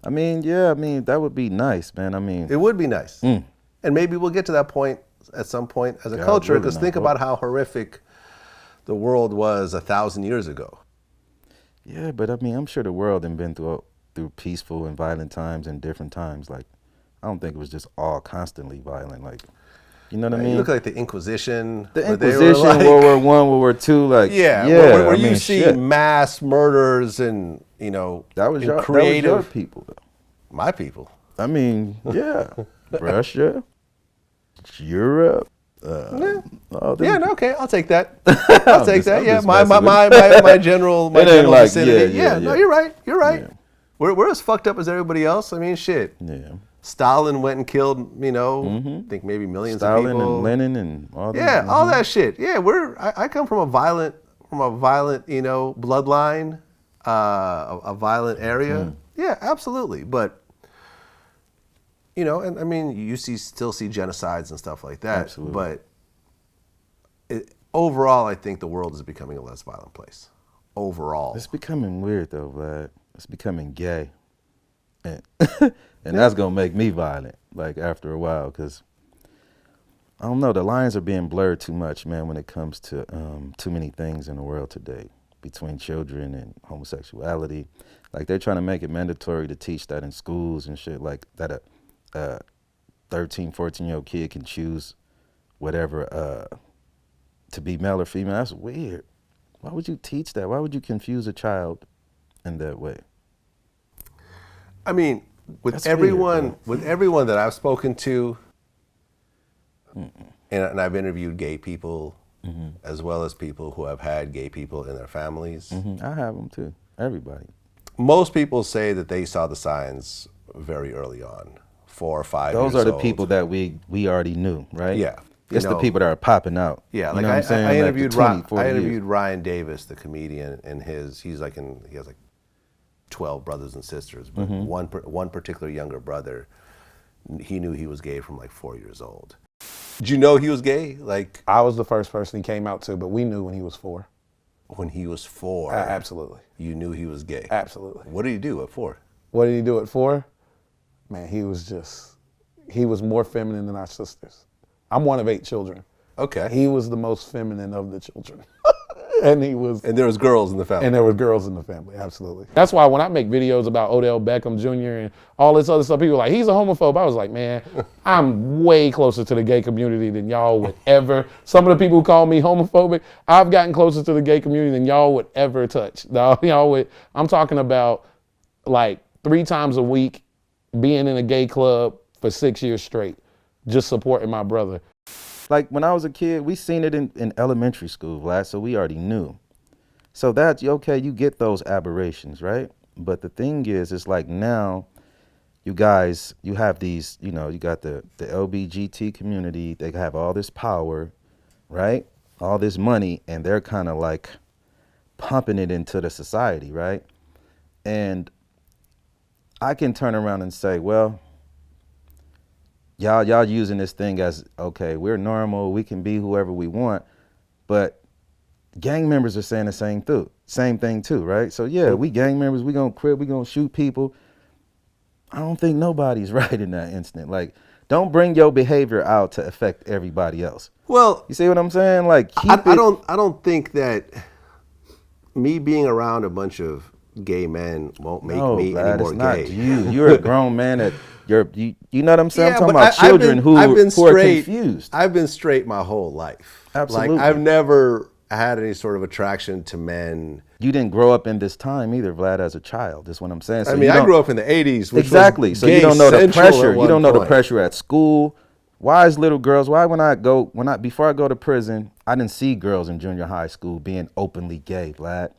I mean, that would be nice, man. I mean, it would be nice. And maybe we'll get to that point at some point as a culture, because think about how horrific the world was 1,000 years ago. Yeah, but I mean, I'm sure the world had been through peaceful and violent times and different times. Like, I don't think it was just all constantly violent. Like, you know what I mean? You look like the Inquisition. The Inquisition, like, World War I, World War II, like where you see mass murders and that was your people, though. My people. I mean, Russia, Europe. Okay, I'll take that. I'll take that. Yeah, my general vicinity. No, you're right. You're right. Yeah. We're as fucked up as everybody else. I mean, shit. Yeah. Stalin went and killed, I think maybe millions of people. Stalin and Lenin and all that. Yeah, all that shit. Yeah, I come from a violent, bloodline, a violent area. Yeah, absolutely. But, and I mean, you still see genocides and stuff like that. Absolutely. But overall, I think the world is becoming a less violent place. Overall. It's becoming weird, though, Vlad. It's becoming gay. And that's going to make me violent, like, after a while, because, I don't know, the lines are being blurred too much, man, when it comes to too many things in the world today, between children and homosexuality. Like, they're trying to make it mandatory to teach that in schools and shit, like, that a 13, 14-year-old kid can choose whatever to be male or female. That's weird. Why would you teach that? Why would you confuse a child in that way? I mean, with everyone that I've spoken to, and I've interviewed gay people, as well as people who have had gay people in their families. I have them too. Everybody. Most people say that they saw the signs very early on, 4 or 5 years old. Those are the people that we already knew, right? Yeah. It's the people that are popping out. Yeah, like I interviewed Ryan Davis, the comedian, and he has like 12 brothers and sisters, but one particular younger brother, he knew he was gay from like 4 years old. Did you know he was gay? Like, I was the first person he came out to, but we knew when he was 4. When he was 4? Absolutely. You knew he was gay? Absolutely. What did he do at 4? What did he do at 4? Man, he was more feminine than our sisters. I'm one of 8 children. Okay. He was the most feminine of the children. And there was girls in the family. And there were girls in the family, absolutely. That's why when I make videos about Odell Beckham Jr. and all this other stuff, people are like, he's a homophobe. I was like, man, I'm way closer to the gay community than y'all would ever. Some of the people who call me homophobic, I've gotten closer to the gay community than y'all would ever touch. I'm talking about like 3 times a week being in a gay club for 6 years straight, just supporting my brother. Like, when I was a kid, we seen it in elementary school, Vlad, so we already knew. So that's, okay, you get those aberrations, right? But the thing is, it's like now, you guys, you have these, you got the LBGT community, they have all this power, right? All this money, and they're kind of like pumping it into the society, right? And I can turn around and say, well, y'all using this thing as, okay, we're normal, we can be whoever we want, but gang members are saying the same thing too, right? So yeah, we gang members, we gonna crib, we gonna shoot people. I don't think nobody's right in that instant. Like, don't bring your behavior out to affect everybody else. Well, you see what I'm saying? Like, I don't think that me being around a bunch of gay men won't make No, me Vlad, any more it's not gay. you. You're a grown man that you know what I'm saying? Yeah, I'm talking but about children who are straight, confused. I've been straight my whole life. Absolutely. Like, I've never had any sort of attraction to men. You didn't grow up in this time either, Vlad, as a child. That's what I'm saying. So I mean, I grew up in the 80s, which exactly. was So gay you don't know the central pressure. at You don't know the point. pressure at school. Why is little girls? Why before I go to prison, I didn't see girls in junior high school being openly gay, Vlad.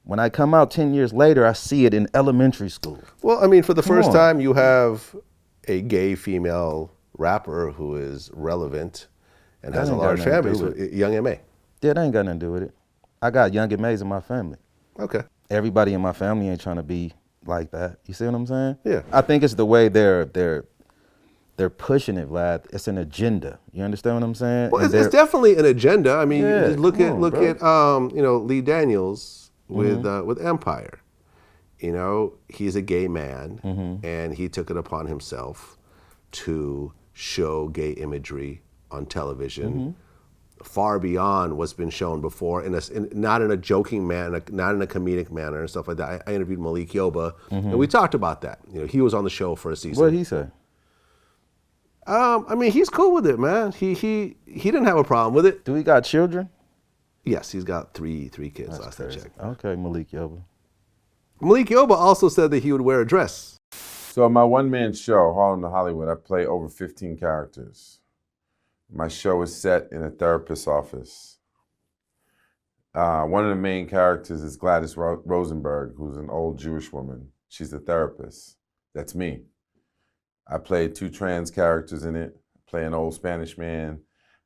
When I come out 10 years later, I see it in elementary school. Well, I mean, for the Come first on. time, you have a gay female rapper who is relevant and That has a ain't got large nothing to family, do so with it. Young M.A. Yeah, that ain't got nothing to do with it. I got young M.A.s in my family. Okay. Everybody in my family ain't trying to be like that. You see what I'm saying? Yeah. I think it's the way they're pushing it, Vlad. It's an agenda. You understand what I'm saying? Well, And it's definitely an agenda. I mean, Yeah, you look come at on, bro. Lee Daniels with Empire. You know, he's a gay man, and he took it upon himself to show gay imagery on television, far beyond what's been shown before, not in a joking manner, not in a comedic manner and stuff like that. I interviewed MALIK YOBA, and we talked about that. You know, he was on the show for a season. What did he say? I mean, he's cool with it, man. He didn't have a problem with it. Do he got children? Yes, he's got three kids. That's Last I crazy. checked. Okay, MALIK YOBA. MALIK YOBA also said that he would wear a dress. So my one-man show, Harlem to Hollywood, I play over 15 characters. My show is set in a therapist's office. One of the main characters is Gladys Rosenberg, who's an old Jewish woman. She's a therapist. That's me. I play 2 trans characters in it. I play an old Spanish man.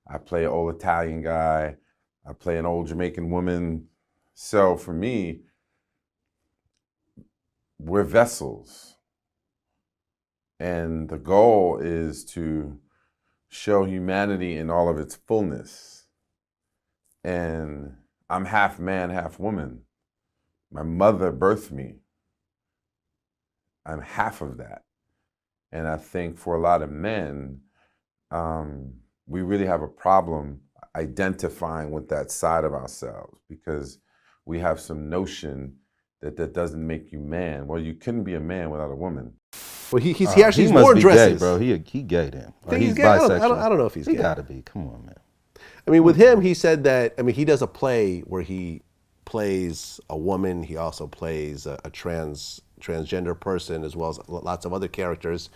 I play an old Italian guy. I play an old Jamaican woman. So for me, we're vessels. And the goal is to show humanity in all of its fullness. And I'm half man, half woman. My mother birthed me. I'm half of that. And I think for a lot of men, we really have a problem identifying with that side of ourselves because we have some notion that doesn't make you man. Well, you couldn't be a man without a woman. Well, he actually he must wore be dresses. gay, bro. He gay then. Or Think he's he's gay? I bisexual. don't know if he's He gay. gotta be. Come on, man. I mean, with him, he said that, I mean, he does a play where he plays a woman. He also plays a transgender person as well as lots of other characters.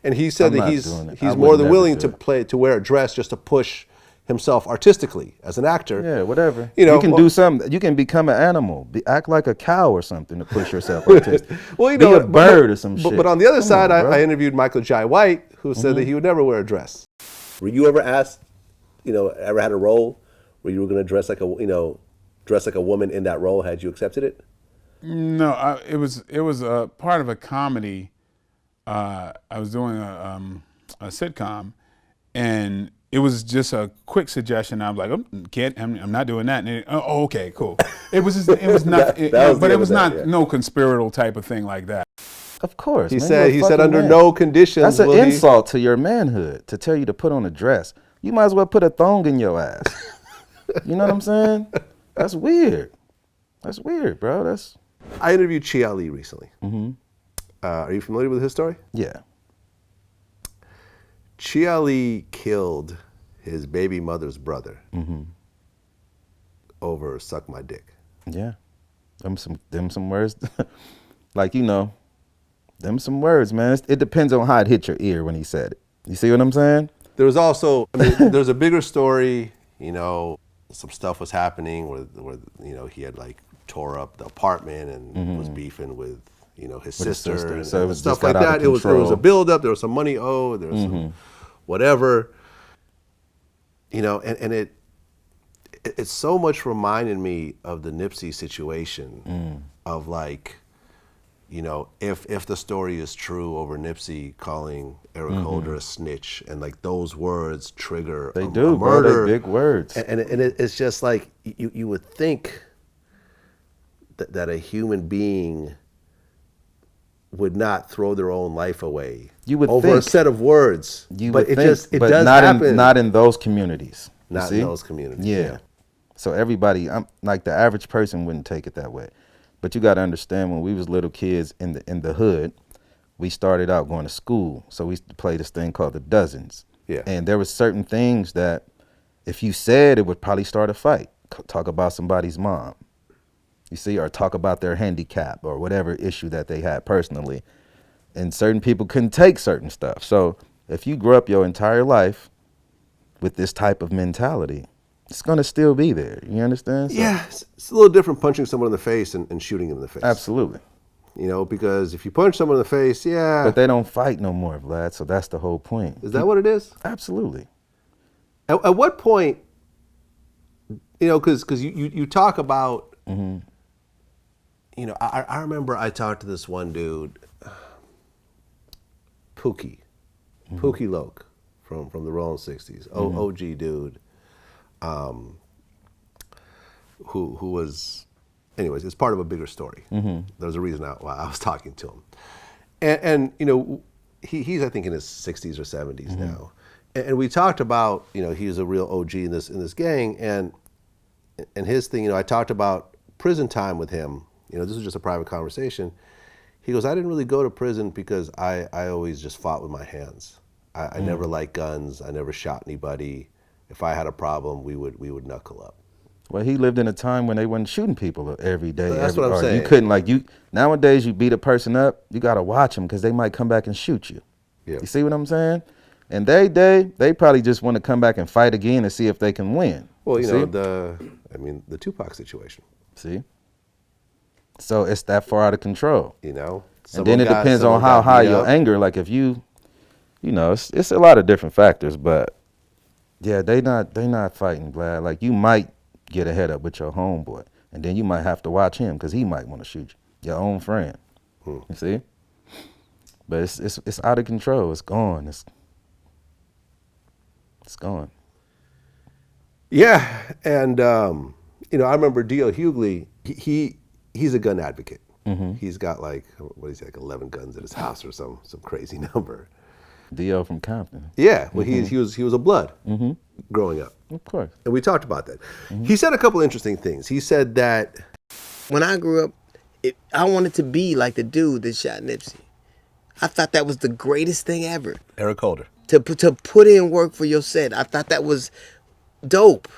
And he said I'm that not he's doing it. I he's would more than never willing do to wear a dress just to push himself artistically as an actor. Yeah, whatever. You know, you can do something. You can become an animal. Act like a cow or something to push yourself artistic. Well, you be know, a bird or some shit. But on the other Come side, on, bro. I interviewed Michael Jai White, who said that he would never wear a dress. Were you ever asked, ever had a role where you were going to dress like a woman in that role? Had you accepted it? No, it was a part of a comedy. I was doing a sitcom, and it was just a quick suggestion. I was like, "Oh, kid, I'm not doing that." And oh, okay, cool. It was not, but it was not no conspiratorial type of thing like that. Of course. He man, said you're a fucking under man. no conditions. That's an will he- insult to your manhood to tell you to put on a dress. You might as well put a thong in your ass. You know what I'm saying? That's weird. That's weird, bro. That's. I interviewed Chi Ali recently. Are you familiar with his story? Yeah. Chi Ali killed his baby mother's brother over "suck my dick." Yeah. Them some words. Like, them some words, man. It depends on how it hit your ear when he said it. You see what I'm saying? There was also, there's a bigger story. Some stuff was happening where he had like tore up the apartment and was beefing with his sister and, So it and was stuff just got like out of that. It was control. a buildup. There was some money owed. There was some whatever. And it's so much reminded me of the Nipsey situation of like, if the story is true over Nipsey calling Eric Holder a snitch, and like those words trigger They a do, murder. bro. They big words. And it's just like you would think that a human being would not throw their own life away You would over a think. set of words. You but would it think, just it but does not happen. not in those communities. You Not see? in those communities. Yeah. So everybody, I'm like the average person wouldn't take it that way. But you got to understand, when we was little kids in the hood, we started out going to school. So we used to play this thing called the dozens. Yeah. And there was certain things that if you said, it would probably start a fight. Talk about somebody's mom, you see, or talk about their handicap or whatever issue that they had personally. And certain people couldn't take certain stuff. So if you grew up your entire life with this type of mentality, it's going to still be there. You understand? So, Yeah, it's a little different punching someone in the face and shooting him in the face. absolutely. You know, because if you punch someone in the face, yeah. But they don't fight no more, Vlad. So that's the whole point. Is that what it is? Absolutely. At what point, you know, because you talk about, you know, I remember I talked to this one dude, Pookie Loke from the Rolling 60s, OG dude, who was, anyways, it's part of a bigger story. There's a reason why I was talking to him. And you know, he's I think in his 60s or 70s now. And we talked about, you know, he was a real OG in this gang, and his thing, you know, I talked about prison time with him. You know, this was just a private conversation. He goes, I didn't really go to prison because I always just fought with my hands. I never liked guns. I never shot anybody. If I had a problem, we would knuckle up. Well, he lived in a time when they weren't shooting people every day. That's what I'm saying. You couldn't, like, nowadays you beat a person up, you got to watch them because they might come back and shoot you. Yeah. You see what I'm saying? And they probably just want to come back and fight again and see if they can win. Well, you know, see? the Tupac situation. See? So it's that far out of control. You know? And then it depends on how high your anger, like if you know, it's a lot of different factors, but yeah, they not fighting, Vlad. Like, you might get a head up with your homeboy, and then you might have to watch him because he might want to shoot you, your own friend. You see? But it's out of control. It's gone. It's gone. Yeah, and you know, I remember D.L. Hughley. He's a gun advocate. He's got like 11 guns at his house or some crazy number. D.O. from Compton. Yeah, well, he was a blood growing up. Of course. And we talked about that. He said a couple interesting things. He said that when I grew up, I wanted to be like the dude that shot Nipsey. I thought that was the greatest thing ever. Eric Holder. To put in work for your set. I thought that was dope.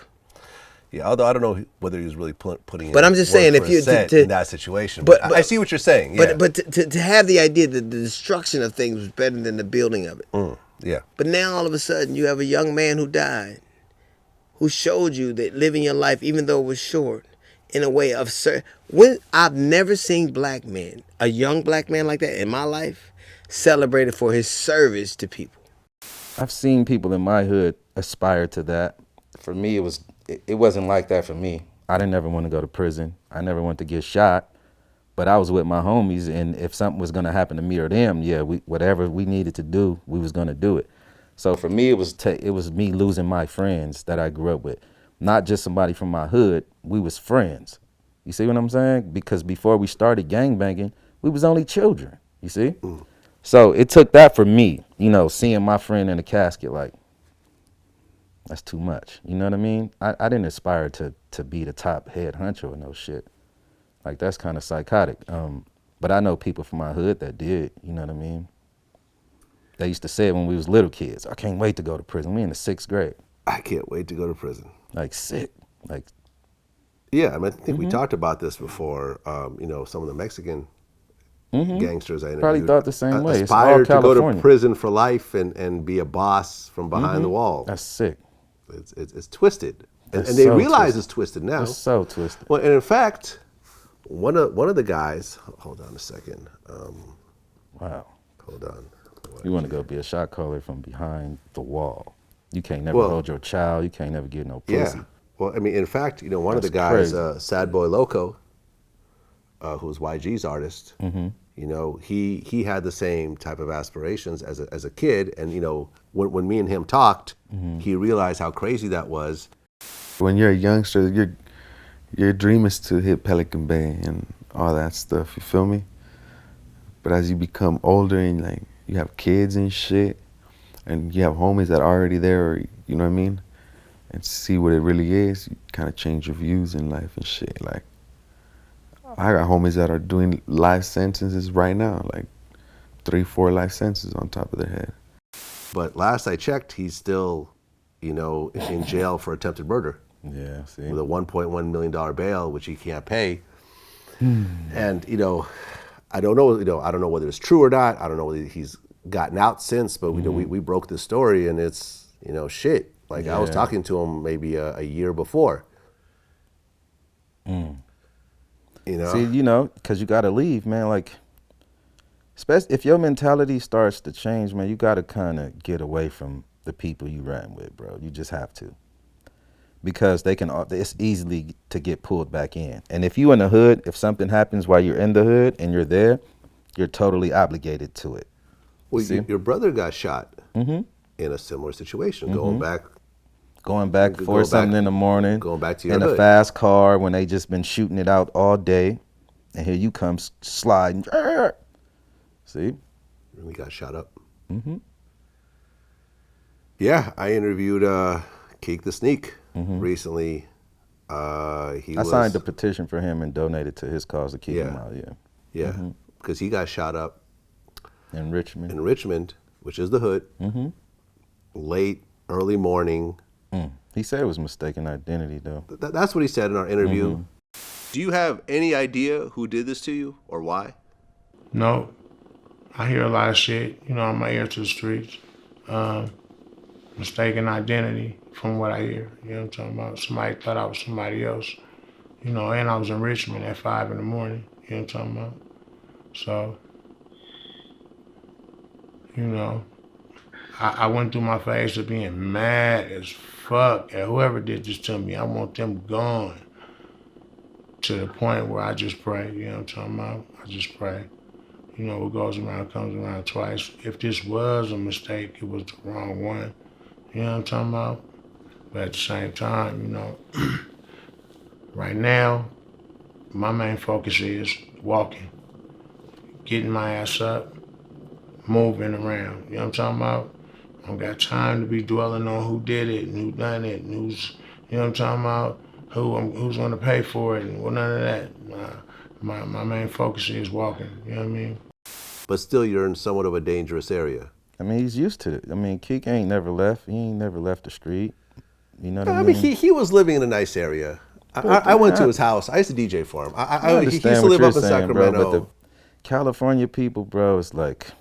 Yeah, although I don't know whether he was really putting in. But I'm just saying, if you in that situation, but I see what you're saying. Yeah. But to have the idea that the destruction of things was better than the building of it. Yeah. But now all of a sudden you have a young man who died, who showed you that living your life, even though it was short, in a way of I've never seen black men, a young black man like that in my life, celebrated for his service to people. I've seen people in my hood aspire to that. For me, it wasn't like that for me. I didn't ever want to go to prison. I never wanted to get shot. But I was with my homies, and if something was going to happen to me or them, yeah, whatever we needed to do, we was going to do it. So for me, it was me losing my friends that I grew up with. Not just somebody from my hood, we was friends. You see what I'm saying? Because before we started gangbanging, we was only children, you see? So it took that for me, you know, seeing my friend in a casket, like, that's too much. You know what I mean? I didn't aspire to be the top head honcho or no shit. Like, that's kind of psychotic. But I know people from my hood that did, you know what I mean? They used to say it when we was little kids. I can't wait to go to prison. We in the 6th grade. I can't wait to go to prison. Like, sick. Like, yeah, I mean, I think we talked about this before. You know, some of the Mexican gangsters I interviewed probably thought the same way. Aspired to go to prison for life and be a boss from behind the wall. That's sick. It's twisted, and That's they so realize twisted. it's twisted now. It's so twisted. Well, and in fact, one of the guys. Hold on a second. Wow. Hold on. You want to go be a shot caller from behind the wall. You can't never hold your child. You can't never get no pussy. Yeah. Well, I mean, in fact, you know, one of the That's guys, Sad Boy Loco, who's YG's artist, you know, he had the same type of aspirations as a kid, and you know, when me and him talked, he realized how crazy that was. When you're a youngster, your dream is to hit Pelican Bay and all that stuff. You feel me? But as you become older and like you have kids and shit, and you have homies that are already there, or, you know what I mean, and see what it really is, you kind of change your views in life and shit. Like, I got homies that are doing life sentences right now, like 3-4 life sentences on top of their head. But last I checked, he's still, in jail for attempted murder. Yeah, see. With a $1.1 million bail, which he can't pay. And, I don't know, I don't know whether it's true or not. I don't know whether he's gotten out since, but we broke this story and it's, shit. Like I was talking to him maybe a year before. See, because you got to leave, man. Like, especially if your mentality starts to change, man, you got to kind of get away from the people you ran with, bro. You just have to. Because it's easily to get pulled back in. And if you in the hood, if something happens while you're in the hood and you're there, you're totally obligated to it. Well, your brother got shot in a similar situation, going back for something in the morning, going back to your in hood. a fast car when they just been shooting it out all day, and here you come sliding. See? And we got shot up. Yeah, I interviewed Keek the Sneak recently. I signed a petition for him and donated to his cause to keep him out. Yeah, because he got shot up in Richmond. In Richmond, which is the hood. Late, early morning. He said it was mistaken identity, though. That's what he said in our interview. Do you have any idea who did this to you or why? No. I hear a lot of shit, on my ear to the streets. Mistaken identity from what I hear. You know what I'm talking about? Somebody thought I was somebody else. And I was in Richmond at 5 in the morning. You know what I'm talking about? So, I went through my phase of being mad as fuck at whoever did this to me. I want them gone. To the point where I just pray, you know what I'm talking about? I just pray. What goes around comes around twice. If this was a mistake, it was the wrong one. You know what I'm talking about? But at the same time, right now, my main focus is walking, getting my ass up, moving around. You know what I'm talking about? I don't got time to be dwelling on who did it and who done it and who's, you know what I'm talking about? Who's gonna pay for it and none of that. My main focus is walking, you know what I mean? But still, you're in somewhat of a dangerous area. I mean, he's used to it. I mean, Keek ain't never left. He ain't never left the street. You know what I mean? He was living in a nice area. I went to his house. I used to DJ for him. I he used to live up in Sacramento. Bro, but the California people, bro, is like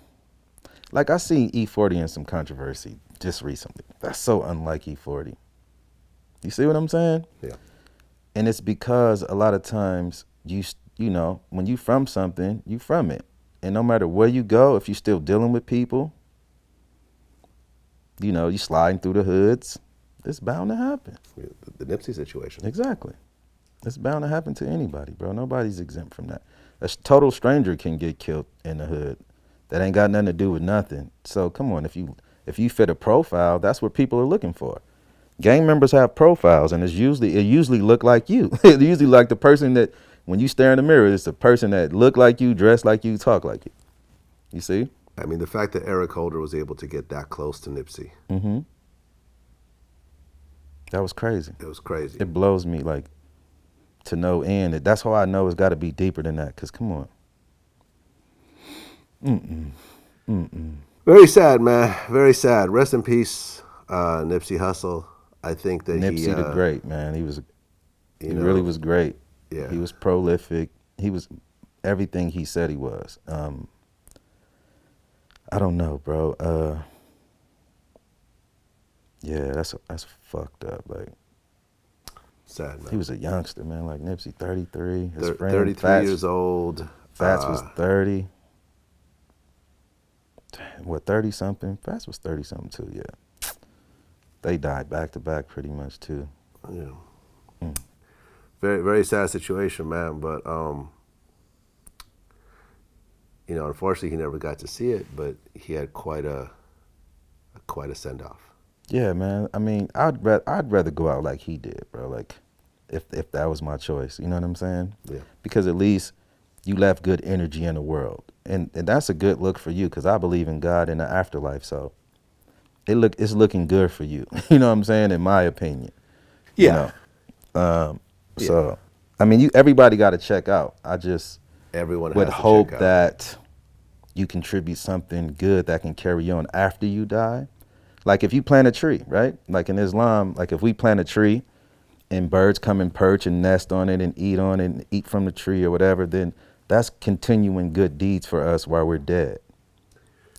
I seen E40 in some controversy just recently. That's so unlike E40. You see what I'm saying? Yeah. And it's because a lot of times when you from something, you from it. And no matter where you go, if you still dealing with people, you sliding through the hoods, it's bound to happen. The Nipsey situation. Exactly. It's bound to happen to anybody, bro. Nobody's exempt from that. A total stranger can get killed in the hood. That ain't got nothing to do with nothing. So come on, if you fit a profile, that's what people are looking for. Gang members have profiles, and it usually look like you. It usually like the person that when you stare in the mirror, it's the person that look like you, dress like you, talk like you. You see? I mean, the fact that Eric Holder was able to get that close to Nipsey. That was crazy. It was crazy. It blows me to no end. That's how I know it's got to be deeper than that. Cause come on. Very sad, man. Very sad. Rest in peace, Nipsey Hussle. I think that Nipsey the great, man. He really was great. Yeah. He was prolific. He was everything he said he was. I don't know, bro. Yeah, that's fucked up. Like, sad, man. He was a youngster, man. Like Nipsey, 33. His friend 33 Fats, years old. Fats was 30. What, 30 something? Fats was 30 something too. Yeah. They died back to back pretty much too. Yeah. Very, very sad situation, man. But unfortunately, he never got to see it. But he had quite a send off. Yeah, man. I mean, I'd rather go out like he did, bro. Like, if that was my choice, you know what I'm saying? Yeah. Because at least you left good energy in the world, and that's a good look for you. Because I believe in God and the afterlife, so it's looking good for you. You know what I'm saying? In my opinion. Yeah. So I mean, everybody got to check out. I just Everyone would has to hope check out. that you contribute something good that can carry on after you die. Like if you plant a tree, right? Like in Islam, like if we plant a tree and birds come and perch and nest on it and eat on it and eat from the tree or whatever, then that's continuing good deeds for us while we're dead.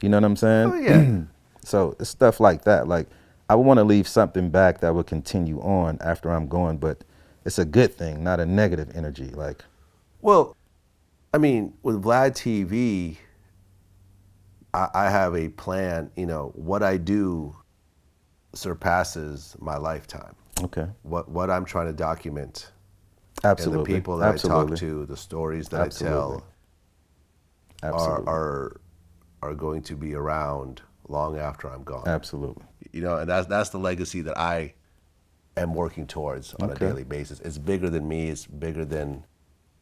You know what I'm saying? Oh, yeah. So it's stuff like that. Like I want to leave something back that will continue on after I'm gone, but it's a good thing, not a negative energy. Like, Well, I mean, with Vlad TV, I have a plan. You know, what I do surpasses my lifetime. okay, What I'm trying to document, absolutely. and the people that absolutely. I talk to, the stories that Absolutely. I tell, Absolutely. are going to be around long after I'm gone. Absolutely. You know, and that's the legacy that I am working towards on a Okay. daily basis. It's bigger than me. It's bigger than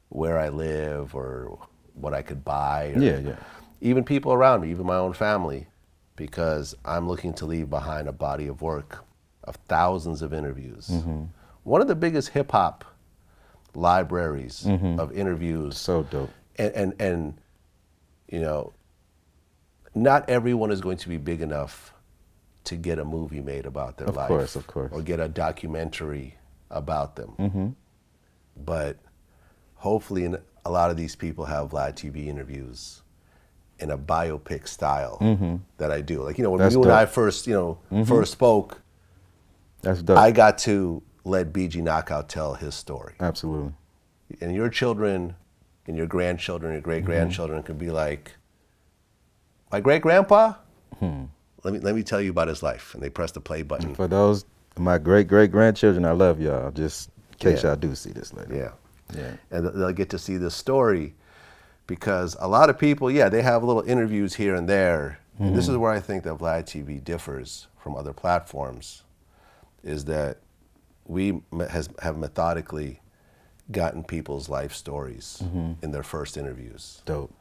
where I live or what I could buy. Or Yeah, yeah. even people around me, even my own family, because I'm looking to leave behind a body of work of thousands of interviews. Mm-hmm. One of the biggest hip hop libraries of interviews. So dope. And you know, not everyone is going to be big enough to get a movie made about their life. Of course. Or get a documentary about them. Mm-hmm. But hopefully a lot of these people have Vlad TV interviews in a biopic style that I do. Like, you know, when That's you and dope. I first, first spoke, That's dope. I got to let BG Knocc Out tell his story. Absolutely. And your children and your grandchildren, your great-grandchildren could be like, my great-grandpa? Let me tell you about his life. And they press the play button. For those, my great-great-grandchildren, I love y'all. Just in case y'all do see this later. Yeah. Yeah. And they'll get to see this story because a lot of people, they have little interviews here and there. And this is where I think that Vlad TV differs from other platforms, is that we have methodically gotten people's life stories in their first interviews. Dope.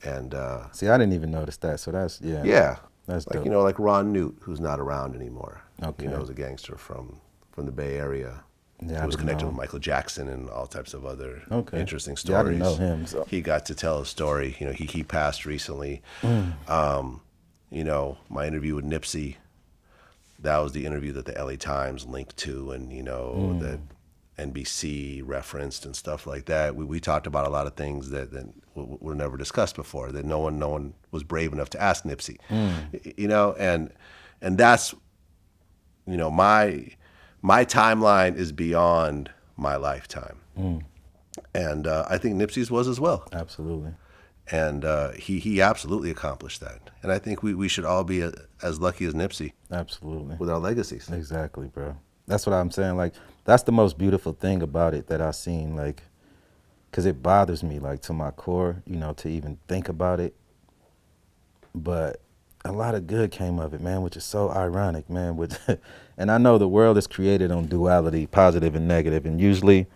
And See, I didn't even notice that. So that's, yeah. yeah, That's like, dope. you know, like Ron Newt, who's not around anymore. Okay. You know, he's a gangster from the Bay Area. Yeah, He I was didn't connected know. with Michael Jackson and all types of other Okay. interesting Yeah, stories. I didn't know him, so. He got to tell a story. You know, he passed recently. You know, my interview with Nipsey, that was the interview that the LA Times linked to, and, you know, that NBC referenced and stuff like that. We talked about a lot of things that were never discussed before, that no one was brave enough to ask Nipsey. You know, and that's, you know, my timeline is beyond my lifetime. And I think Nipsey's was as well. Absolutely. And he absolutely accomplished that. And I think we should all be as lucky as Nipsey Absolutely. with our legacies. Exactly, bro. That's what I'm saying. Like, that's the most beautiful thing about it that I've seen, like, because it bothers me, like, to my core, you know, to even think about it. But a lot of good came of it, man, which is so ironic, man. Which, and I know the world is created on duality, positive and negative, and usually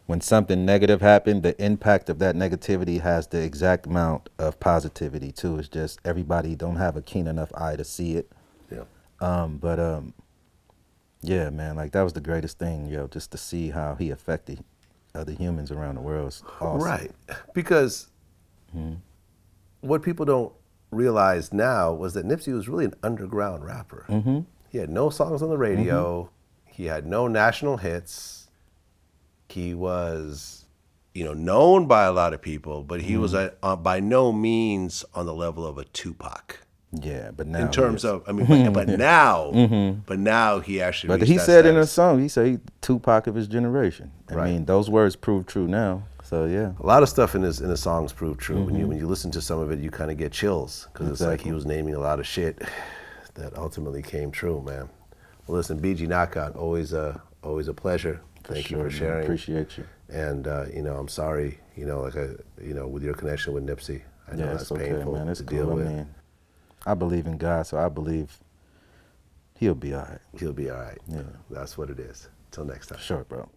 when something negative happened, the impact of that negativity has the exact amount of positivity too. It's just everybody don't have a keen enough eye to see it. Yeah. Yeah, man, like that was the greatest thing, yo, just to see how he affected other humans around the world. It's awesome. Right. Because what people don't realize now was that Nipsey was really an underground rapper. He had no songs on the radio. He had no national hits. He was, you know, known by a lot of people, but he was by no means on the level of a Tupac. Yeah, but now In terms he is. of, I mean, but now he actually. But reached he that said in a status. song, he said he Tupac of his generation. I Right. mean, those words prove true now. So yeah. A lot of stuff in his songs prove true. When you listen to some of it, you kind of get chills because it's like he was naming a lot of shit that ultimately came true, man. Well, listen, BG Knocc Out, always a pleasure. Thank you for man. sharing. Appreciate you. And you know, I'm sorry, you know, with your connection with Nipsey, I know Yeah, that's it's okay, painful man. It's to cool. deal I with. mean, I believe in God, so I believe he'll be all right. He'll be all right. Yeah. That's what it is. Till next time. Sure, bro.